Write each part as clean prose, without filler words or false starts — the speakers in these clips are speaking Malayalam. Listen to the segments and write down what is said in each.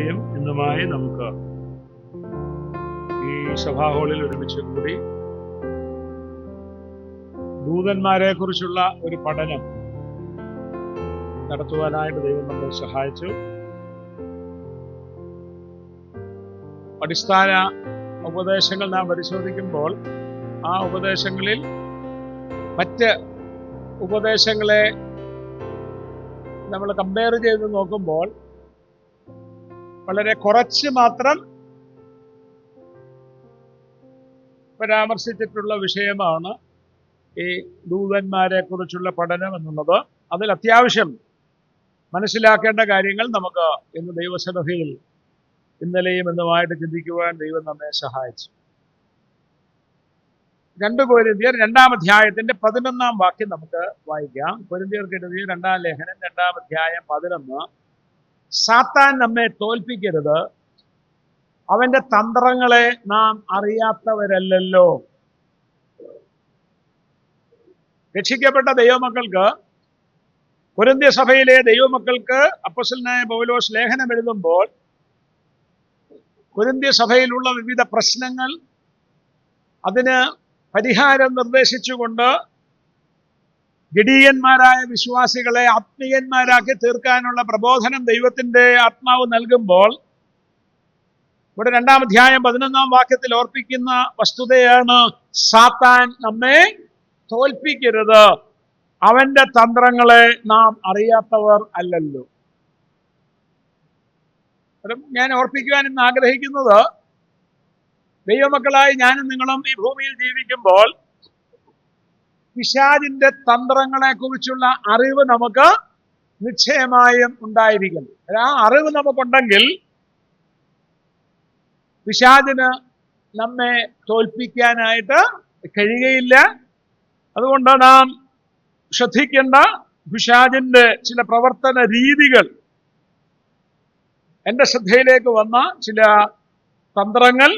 ഇന്നലെയും ഇന്നുമായി നമുക്ക് ഈ സഭാ ഹാളിൽ ഒരുമിച്ച് കൂടി ദൂതന്മാരെ കുറിച്ചുള്ള ഒരു പഠനം നടത്തുവാനായിട്ട് ദൈവം നമ്മളെ സഹായിച്ചു. അടിസ്ഥാന ഉപദേശങ്ങൾ നാം പരിശോധിക്കുമ്പോൾ ആ ഉപദേശങ്ങളിൽ മറ്റ് ഉപദേശങ്ങളെ നമ്മൾ കമ്പയർ ചെയ്ത് നോക്കുമ്പോൾ വളരെ കുറച്ച് മാത്രം പരാമർശിച്ചിട്ടുള്ള വിഷയമാണ് ഈ ദൂതന്മാരെ കുറിച്ചുള്ള പഠനം എന്നുള്ളത്. അതിൽ അത്യാവശ്യം മനസ്സിലാക്കേണ്ട കാര്യങ്ങൾ നമുക്ക് ഇന്ന് ദൈവസഭയിൽ ഇന്നലെയും ഇന്നുമായിട്ട് ചിന്തിക്കുവാൻ ദൈവം നമ്മെ സഹായിച്ചു. 2 കൊരിന്ത്യർ 2-ാം അധ്യായത്തിന്റെ 11-ാം വാക്യം നമുക്ക് വായിക്കാം. കൊരിന്ത്യർക്ക് എഴുതിയ 2-ാം ലേഖനം 2-ാം അധ്യായം 11. സാത്താൻ നമ്മെ തോൽപ്പിക്കരുത്, അവന്റെ തന്ത്രങ്ങളെ നാം അറിയാത്തവരല്ലല്ലോ. രക്ഷിക്കപ്പെട്ട ദൈവമക്കൾക്ക്, കൊരിന്ത്യ സഭയിലെ ദൈവമക്കൾക്ക് അപ്പോസ്തലനായ പൗലോസ് ലേഖനം എഴുതുമ്പോൾ കൊരിന്ത്യ സഭയിലുള്ള വിവിധ പ്രശ്നങ്ങൾ, അതിന് പരിഹാരം നിർദ്ദേശിച്ചുകൊണ്ട് ജഡീയന്മാരായ വിശ്വാസികളെ ആത്മീയന്മാരാക്കി തീർക്കാനുള്ള പ്രബോധനം ദൈവത്തിന്റെ ആത്മാവ് നൽകുമ്പോൾ ഇവിടെ 2-ാം അധ്യായം 11-ാം വാക്യത്തിൽ ഓർപ്പിക്കുന്ന വസ്തുതയാണ് സാത്താൻ നമ്മെ തോൽപ്പിക്കരുത്, അവന്റെ തന്ത്രങ്ങളെ നാം അറിയാത്തവർ അല്ലല്ലോ. ഞാൻ ഓർപ്പിക്കുവാൻ ഇന്ന് ആഗ്രഹിക്കുന്നത്, ദൈവമക്കളായി ഞാനും നിങ്ങളും ഈ ഭൂമിയിൽ ജീവിക്കുമ്പോൾ പിശാചിന്റെ തന്ത്രങ്ങളെ കുറിച്ചുള്ള അറിവ് നമുക്ക് നിശ്ചയമായും ഉണ്ടായിരിക്കണം. ആ അറിവ് നമുക്കുണ്ടെങ്കിൽ പിശാചിന് നമ്മെ തോൽപ്പിക്കാനായിട്ട് കഴിയുകയില്ല. അതുകൊണ്ട് നാം ശ്രദ്ധിക്കേണ്ട പിശാചിന്റെ ചില പ്രവർത്തന രീതികൾ, എൻ്റെ ശ്രദ്ധയിലേക്ക് വന്ന ചില തന്ത്രങ്ങൾ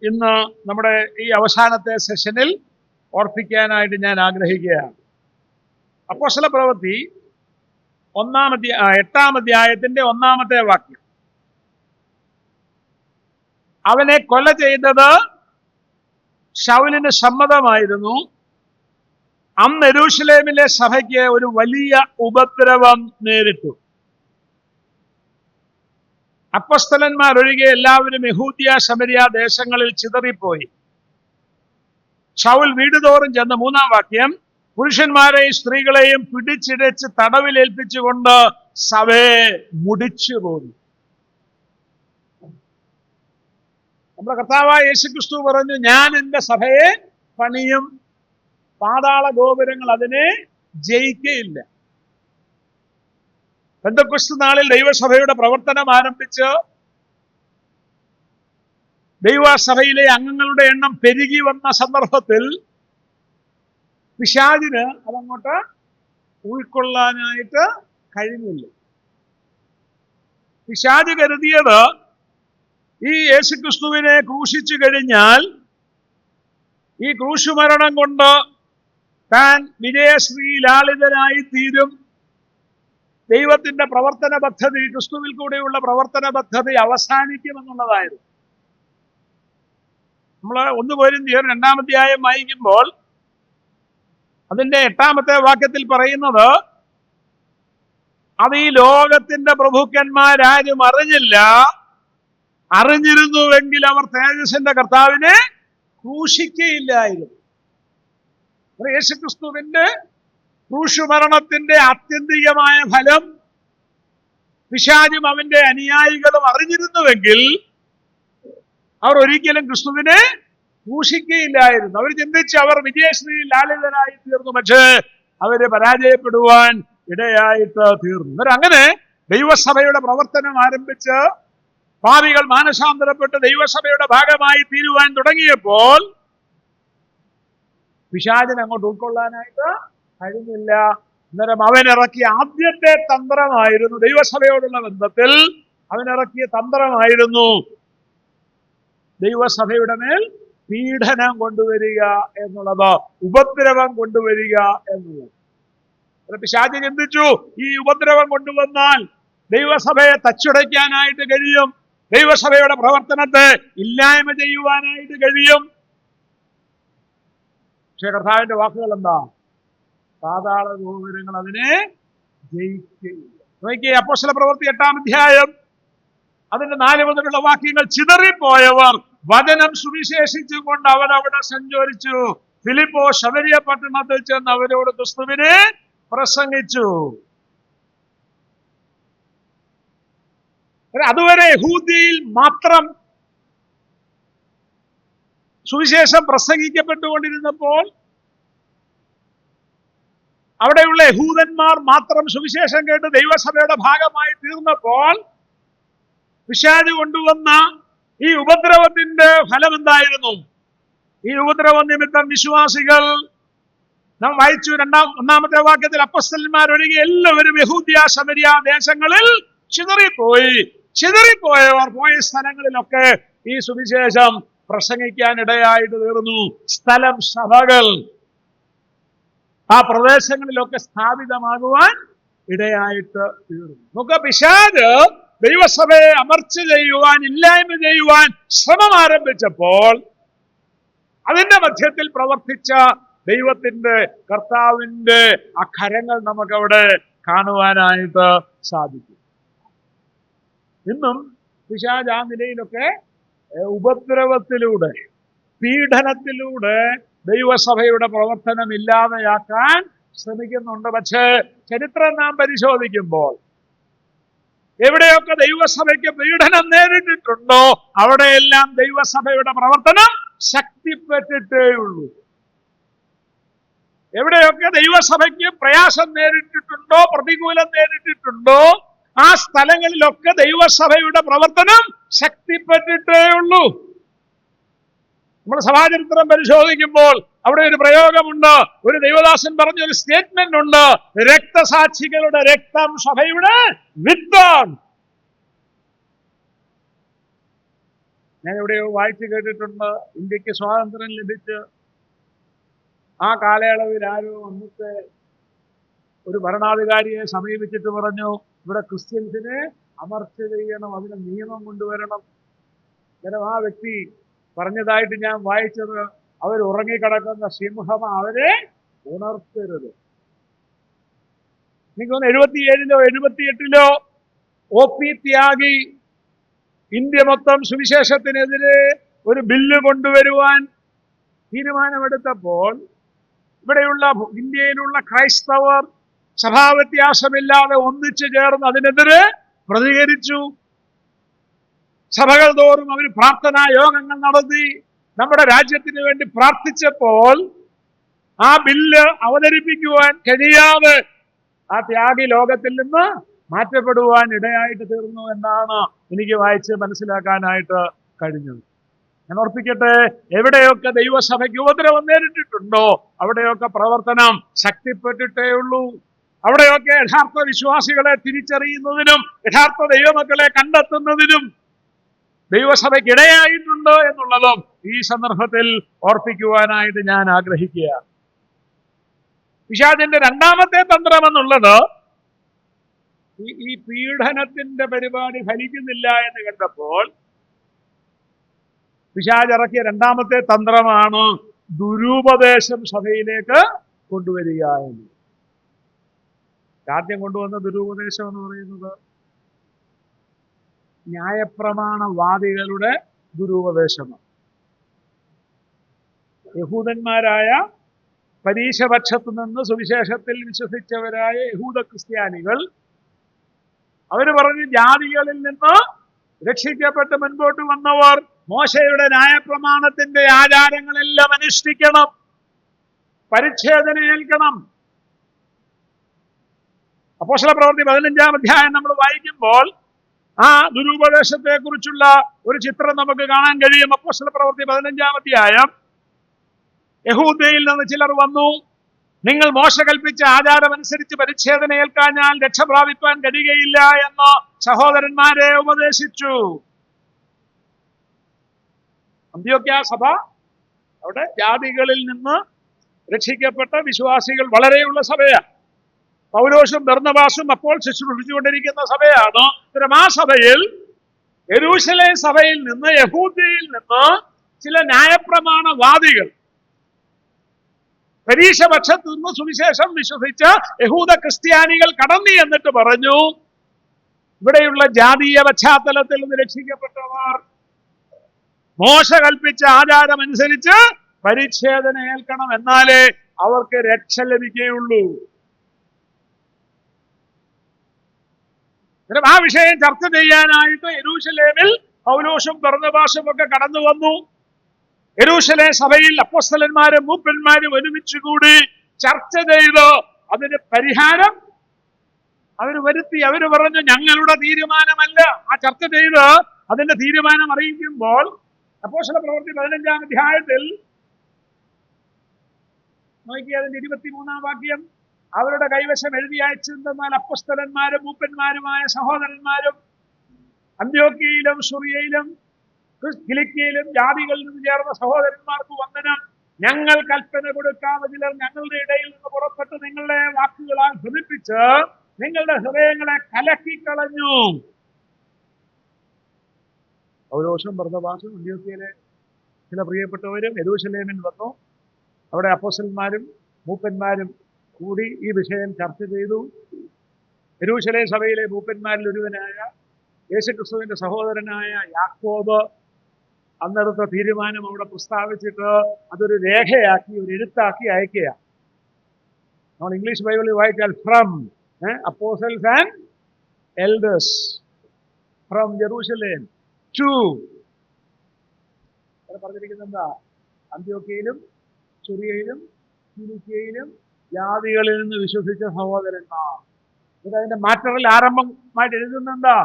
ഇന്ന് നമ്മുടെ ഈ അവസാനത്തെ സെഷനിൽ ഓർപ്പിക്കാനായിട്ട് ഞാൻ ആഗ്രഹിക്കുകയാണ്. അപ്പോസ്തല പ്രവൃത്തി 8-ാം അധ്യായത്തിന്റെ 1-ാമത്തെ വാക്യം. അവനെ കൊല ചെയ്തത് ശൗലിന് സമ്മതമായിരുന്നു. അന്ന് യെരൂശലേമിലെ സഭയ്ക്ക് ഒരു വലിയ ഉപദ്രവം നേരിട്ടു. അപ്പോസ്തലന്മാരൊഴികെ എല്ലാവരും യഹൂദ്യ ശമര്യ ദേശങ്ങളിൽ ചിതറിപ്പോയി. ശൗൽ വീടുതോറും ചെന്ന്, 3-ാം വാക്യം, പുരുഷന്മാരെയും സ്ത്രീകളെയും പിടിച്ചിഴച്ച് തടവിലേൽപ്പിച്ചുകൊണ്ട് സഭയെ മുടിച്ചു പോയി. നമ്മുടെ കർത്താവായ യേശുക്രിസ്തു പറഞ്ഞു, ഞാൻ എൻ്റെ സഭയെ പണിയും, പാതാള ഗോപുരങ്ങൾ അതിനെ ജയിക്കയില്ല. പെന്തക്കോസ്ത് നാളിൽ ദൈവസഭയുടെ പ്രവർത്തനം ആരംഭിച്ച് ദൈവസഭയിലെ അംഗങ്ങളുടെ എണ്ണം പെരുകി വന്ന സന്ദർഭത്തിൽ പിശാചിന് അതങ്ങോട്ട് ഉൾക്കൊള്ളാനായിട്ട് കഴിഞ്ഞില്ല. പിശാച് കരുതിയത്, ഈ യേശുക്രിസ്തുവിനെ ക്രൂശിച്ചു കഴിഞ്ഞാൽ ഈ ക്രൂശുമരണം കൊണ്ട് താൻ വിജയശ്രീ ലാളിതനായി തീരും, ദൈവത്തിന്റെ പ്രവർത്തന പദ്ധതി, ക്രിസ്തുവിൽ കൂടെയുള്ള പ്രവർത്തന പദ്ധതി അവസാനിക്കുമെന്നുള്ളതായിരുന്നു. നമ്മൾ 1 കൊരിന്ത്യർ 2-ാം അധ്യായം വായിക്കുമ്പോൾ അതിന്റെ 8-ാമത്തെ വാക്യത്തിൽ പറയുന്നത്, അത് ഈ ലോകത്തിന്റെ പ്രഭുക്കന്മാരാരും അറിഞ്ഞില്ല, അറിഞ്ഞിരുന്നുവെങ്കിൽ അവർ തേജസ്സിന്റെ കർത്താവിനെ ക്രൂശിക്കയില്ലായിരുന്നു. യേശുക്രിസ്തുവിന്റെ ക്രൂശുമരണത്തിന്റെ ആത്യന്തികമായ ഫലം പിശാചും അവന്റെ അനുയായികളും അറിഞ്ഞിരുന്നുവെങ്കിൽ അവർ ഒരിക്കലും ക്രിസ്തുവിനെ ക്രൂശിക്കയില്ലായിരുന്നു. അവർ ചിന്തിച്ച് അവർ വിജയശ്രീ ലാളിതനായി തീർന്നു, പക്ഷേ അവര് പരാജയപ്പെടുവാൻ ഇടയായിട്ട് തീർന്നു. അങ്ങനെ ദൈവസഭയുടെ പ്രവർത്തനം ആരംഭിച്ച് പാപികൾ മാനസാന്തരപ്പെട്ട് ദൈവസഭയുടെ ഭാഗമായി തീരുവാൻ തുടങ്ങിയപ്പോൾ പിശാചിനെ അങ്ങോട്ട് ഉൾക്കൊള്ളാനായിട്ട് കഴിഞ്ഞില്ല. അന്നേരം അവനിറക്കിയ ആദ്യത്തെ തന്ത്രമായിരുന്നു, ദൈവസഭയോടുള്ള ബന്ധത്തിൽ അവനിറക്കിയ തന്ത്രമായിരുന്നു ദൈവസഭയുടെ മേൽ പീഡനം കൊണ്ടുവരിക എന്നുള്ളത്, ഉപദ്രവം കൊണ്ടുവരിക എന്നുള്ളത്. പിശാച് ചിന്തിച്ചു, ഈ ഉപദ്രവം കൊണ്ടുവന്നാൽ ദൈവസഭയെ തച്ചുടയ്ക്കാനായിട്ട് കഴിയും, ദൈവസഭയുടെ പ്രവർത്തനത്തെ ഇല്ലായ്മ ചെയ്യുവാനായിട്ട് കഴിയും. പക്ഷേ കർത്താവിന്റെ വാക്കുകൾ എന്താ? പാതാള ഗോപുരങ്ങൾ അതിനെ ജയിക്കുകയില്ല. നോക്കിയേ, അപ്പോസ്തല പ്രവൃത്തി 8-ാം അധ്യായം അതിന്റെ 4 മുതലുള്ള വാക്യങ്ങൾ. ചിതറിപ്പോയവർ വചനം സുവിശേഷിച്ചുകൊണ്ട് അവരവിടെ സഞ്ചരിച്ചു. ഫിലിപ്പോ ശമരിയ പട്ടണത്തിൽ ചെന്ന് അവരോട് ക്രിസ്തുവിനെ പ്രസംഗിച്ചു. അതുവരെ യഹൂദിയിൽ മാത്രം സുവിശേഷം പ്രസംഗിക്കപ്പെട്ടുകൊണ്ടിരുന്നപ്പോൾ, അവിടെയുള്ള യഹൂദന്മാർ മാത്രം സുവിശേഷം കേട്ട് ദൈവസഭയുടെ ഭാഗമായി തീർന്നപ്പോൾ, പിശാച് കൊണ്ടുവന്ന ഈ ഉപദ്രവത്തിന്റെ ഫലം എന്തായിരുന്നു? ഈ ഉപദ്രവ നിമിത്തം വിശ്വാസികൾ, നാം വായിച്ചു 1-ാമത്തെ വാക്യത്തിൽ, അപ്പോസ്തലന്മാരൊഴികെ എല്ലാവരും യഹൂദ്യ ശമരിയ ദേശങ്ങളിൽ ചിതറിപ്പോയവർ പോയ സ്ഥലങ്ങളിലൊക്കെ ഈ സുവിശേഷം പ്രസംഗിക്കാൻ ഇടയായിട്ട് തീർന്നു. സ്ഥലം, സഭകൾ ആ പ്രദേശങ്ങളിലൊക്കെ സ്ഥാപിതമാകുവാൻ ഇടയായിട്ട് തീർന്നു. നമുക്ക് പിശാച് ദൈവസഭയെ അമർച്ച ചെയ്യുവാൻ, ഇല്ലായ്മ ചെയ്യുവാൻ ശ്രമം ആരംഭിച്ചപ്പോൾ അതിന്റെ മധ്യത്തിൽ പ്രവർത്തിച്ച ദൈവത്തിന്റെ, കർത്താവിന്റെ ആ കരങ്ങൾ നമുക്കവിടെ കാണുവാനായിട്ട് സാധിക്കും. ഇന്നും പിശാച് ആ നിലയിലൊക്കെ ഉപദ്രവത്തിലൂടെ, പീഡനത്തിലൂടെ ദൈവസഭയുടെ പ്രവർത്തനം ഇല്ലാതെയാക്കാൻ ശ്രമിക്കുന്നുണ്ട്. പക്ഷേ ചരിത്രം നാം പരിശോധിക്കുമ്പോൾ എവിടെയൊക്കെ ദൈവസഭയ്ക്ക് പീഡനം നേരിട്ടിട്ടുണ്ടോ അവിടെയെല്ലാം ദൈവസഭയുടെ പ്രവർത്തനം ശക്തിപ്പെട്ടിട്ടേയുള്ളൂ. എവിടെയൊക്കെ ദൈവസഭയ്ക്ക് പ്രയാസം നേരിട്ടിട്ടുണ്ടോ, പ്രതികൂലം നേരിട്ടിട്ടുണ്ടോ, ആ സ്ഥലങ്ങളിലൊക്കെ ദൈവസഭയുടെ പ്രവർത്തനം ശക്തിപ്പെട്ടിട്ടേയുള്ളൂ. നമ്മൾ സഭാചരിത്രം പരിശോധിക്കുമ്പോൾ അവിടെ ഒരു പ്രയോഗമുണ്ട്. ഒരു ദൈവദാസൻ പറഞ്ഞൊരു സ്റ്റേറ്റ്മെന്റ് ഉണ്ട്: രക്തസാക്ഷികളുടെ രക്തം സഭയുടെ വിത്താണ്. ഞാൻ എവിടെയോ വായിച്ചു കേട്ടിട്ടുണ്ട്, ഇന്ത്യക്ക് സ്വാതന്ത്ര്യം ലഭിച്ച് ആ കാലയളവിൽ ആരോ അന്നത്തെ ഒരു ഭരണാധികാരിയെ സമീപിച്ചിട്ട് പറഞ്ഞു, ഇവിടെ ക്രിസ്ത്യൻസിനെ അമർച്ച ചെയ്യണം, അതിന് നിയമം കൊണ്ടുവരണം. അന്നേരം ആ വ്യക്തി പറഞ്ഞതായിട്ട് ഞാൻ വായിച്ചത്, അവർ ഉറങ്ങിക്കിടക്കുന്ന സിംഹം അവരെ ഉണർത്തരുത്. എനിക്ക് തോന്നുന്നു 77-ലോ 78-ലോ OP ത്യാഗി ഇന്ത്യ മൊത്തം സുവിശേഷത്തിനെതിരെ ഒരു ബില്ല് കൊണ്ടുവരുവാൻ തീരുമാനമെടുത്തപ്പോൾ ഇവിടെയുള്ള ഇന്ത്യയിലുള്ള ക്രൈസ്തവർ സഭാവ്യത്യാസമില്ലാതെ ഒന്നിച്ചു ചേർന്ന് അതിനെതിരെ പ്രതികരിച്ചു. സഭകൾ തോറും അവർ പ്രാർത്ഥനാ യോഗങ്ങൾ നടത്തി നമ്മുടെ രാജ്യത്തിന് വേണ്ടി പ്രാർത്ഥിച്ചപ്പോൾ ആ ബില്ല് അവതരിപ്പിക്കുവാൻ കഴിയാതെ ആ ത്യാഗി ലോകത്തിൽ നിന്ന് മാറ്റപ്പെടുവാൻ ഇടയായിട്ട് തീർന്നു എന്നാണ് എനിക്ക് വായിച്ച് മനസ്സിലാക്കാനായിട്ട് കഴിഞ്ഞത്. ഞാൻ ഓർപ്പിക്കട്ടെ, എവിടെയൊക്കെ ദൈവസഭയ്ക്ക് ഉപദ്രവം നേരിട്ടിട്ടുണ്ടോ അവിടെയൊക്കെ പ്രവർത്തനം ശക്തിപ്പെട്ടിട്ടേ ഉള്ളൂ. അവിടെയൊക്കെ യഥാർത്ഥ വിശ്വാസികളെ തിരിച്ചറിയുന്നതിനും യഥാർത്ഥ ദൈവമക്കളെ കണ്ടെത്തുന്നതിനും ദൈവസഭയ്ക്ക് ഇടയായിട്ടുണ്ട് എന്നുള്ളതും ഈ സന്ദർഭത്തിൽ ഓർപ്പിക്കുവാനായിട്ട് ഞാൻ ആഗ്രഹിക്കുകയാണ്. പിശാചിന്റെ 2-ാമത്തെ തന്ത്രം എന്നുള്ളത് ഈ പീഡനത്തിന്റെ പരിപാടി ഫലിക്കുന്നില്ല എന്ന് കണ്ടപ്പോൾ പിശാച് ഇറക്കിയ 2-ാമത്തെ തന്ത്രമാണ് ദുരുപദേശം സഭയിലേക്ക് കൊണ്ടുവരിക എന്ന്. ആദ്യം കൊണ്ടുവന്ന ദുരുപദേശം എന്ന് പറയുന്നത് ന്യായപ്രമാണവാദികളുടെ ദുരുപദേശമാണ്. യഹൂദന്മാരായ പരീശപക്ഷത്തു നിന്ന് സുവിശേഷത്തിൽ വിശ്വസിച്ചവരായ യഹൂദ ക്രിസ്ത്യാനികൾ അവര് പറഞ്ഞു, ജാതികളിൽ നിന്ന് രക്ഷിക്കപ്പെട്ട് മുൻപോട്ട് വന്നവർ മോശയുടെ ന്യായപ്രമാണത്തിന്റെ ആചാരങ്ങളെല്ലാം അനുഷ്ഠിക്കണം, പരിച്ഛേദന ഏൽക്കണം. അപ്പോസ്തല പ്രവൃത്തി 15-ാം അധ്യായം നമ്മൾ വായിക്കുമ്പോൾ ആ ദുരുപദേശത്തെ കുറിച്ചുള്ള ഒരു ചിത്രം നമുക്ക് കാണാൻ കഴിയും. അപ്പോസ്തല പ്രവൃത്തി 15-ാം അധ്യായം, യഹൂദയിൽ നിന്ന് ചിലർ വന്നു, നിങ്ങൾ മോശ കൽപ്പിച്ച ആചാരമനുസരിച്ച് പരിച്ഛേദന ഏൽക്കാഞ്ഞാൽ രക്ഷ പ്രാപിപ്പാൻ കഴിയുകയില്ല എന്ന് സഹോദരന്മാരെ ഉപദേശിച്ചു. അന്ത്യോക്യ സഭ, അവിടെ ജാതികളിൽ നിന്ന് രക്ഷിക്കപ്പെട്ട വിശ്വാസികൾ വളരെയുള്ള സഭയാണ്. പൗലോസും ബർന്നബാസും അപ്പോൾ ശുശ്രൂഷിച്ചുകൊണ്ടിരിക്കുന്ന സഭയാണ്. ആ സഭയിൽ യെരൂശലേം സഭയിൽ നിന്ന്, യഹൂദയിൽ നിന്ന് ചില ന്യായപ്രമാണവാദികൾ പരീക്ഷപക്ഷത്തു നിന്ന് സുവിശേഷം വിശ്വസിച്ച യഹൂദ ക്രിസ്ത്യാനികൾ കടന്നു എന്നിട്ട് പറഞ്ഞു, ഇവിടെയുള്ള ജാതീയ പശ്ചാത്തലത്തിൽ നിന്ന് രക്ഷിക്കപ്പെട്ടവർ മോശ കൽപ്പിച്ച ആചാരമനുസരിച്ച് പരിച്ഛേദന ഏൽക്കണം, എന്നാലേ അവർക്ക് രക്ഷ ലഭിക്കുകയുള്ളൂ. ആ വിഷയം ചർച്ച ചെയ്യാനായിട്ട് യെരൂശലേമിൽ പൗലോസും ബർന്നബാസും ഒക്കെ കടന്നു വന്നു. യെരൂശലേം സഭയിൽ അപ്പോസ്തലന്മാരും മൂപ്പന്മാരും ഒരുമിച്ച് കൂടി ചർച്ച ചെയ്ത് അതിന് പരിഹാരം അവർ വരുത്തി. അവര് പറഞ്ഞു, ഞങ്ങളുടെ തീരുമാനമല്ല. ആ ചർച്ച ചെയ്ത് അതിന്റെ തീരുമാനം അറിയിക്കുമ്പോൾ അപ്പോസ്തല പ്രവൃത്തി 15-ാം അധ്യായത്തിൽ നോക്കി, അതിന്റെ 23-ാം വാക്യം, അവരുടെ കൈവശം എഴുതി അയച്ചെന്നാൽ അപ്പോസ്തലന്മാരും മൂപ്പന്മാരുമായ സഹോദരന്മാരും അന്ത്യോക്യയിലും സുറിയയിലും കിലിക്കിയയിലും ജാതികളിൽ നിന്ന് ചേർന്ന സഹോദരന്മാർക്ക് വന്ദനം. ഞങ്ങൾ കൽപ്പന കൊടുക്കാതെ ചിലർ ഞങ്ങളുടെ ഇടയിൽ നിന്ന് പുറപ്പെട്ട് നിങ്ങളുടെ വാക്കുകളാൽ ഭ്രമിപ്പിച്ച് നിങ്ങളുടെ ഹൃദയങ്ങളെ കലക്കിക്കളഞ്ഞു. പൗലോസും ബർന്നബാസും അന്ത്യോക്യയിലെ ചില പ്രിയപ്പെട്ടവരും യെരൂശലേമിൽ വന്നു. അവിടെ അപ്പോസ്തലന്മാരും മൂപ്പന്മാരും കൂടി ഈ വിഷയം ചർച്ച ചെയ്തു. യെരൂശലേം സഭയിലെ മൂപ്പന്മാരിൽ ഒരുവനായ യേശുക്രിസ്തുവിന്റെ സഹോദരനായ യാക്കോബ് അന്നെടുത്ത തീരുമാനം അവിടെ പ്രസ്താവിച്ചിട്ട് അതൊരു രേഖയാക്കി, ഒരു എഴുത്താക്കി അയക്കുക. നമ്മൾ ഇംഗ്ലീഷ് ബൈബിളിൽ വായിച്ചാൽ from apostles and elders from Jerusalem to പറഞ്ഞിരിക്കുന്നത് എന്താ? അന്ത്യോക്യയിലും സുറിയയിലും കിലിക്കിയയിലും ജാതികളിൽ നിന്ന് വിശ്വസിച്ച സഹോദരന്മാർ. അതിന്റെ മാറ്ററിൽ ആരംഭമായിട്ട് എഴുതുന്നെന്താ?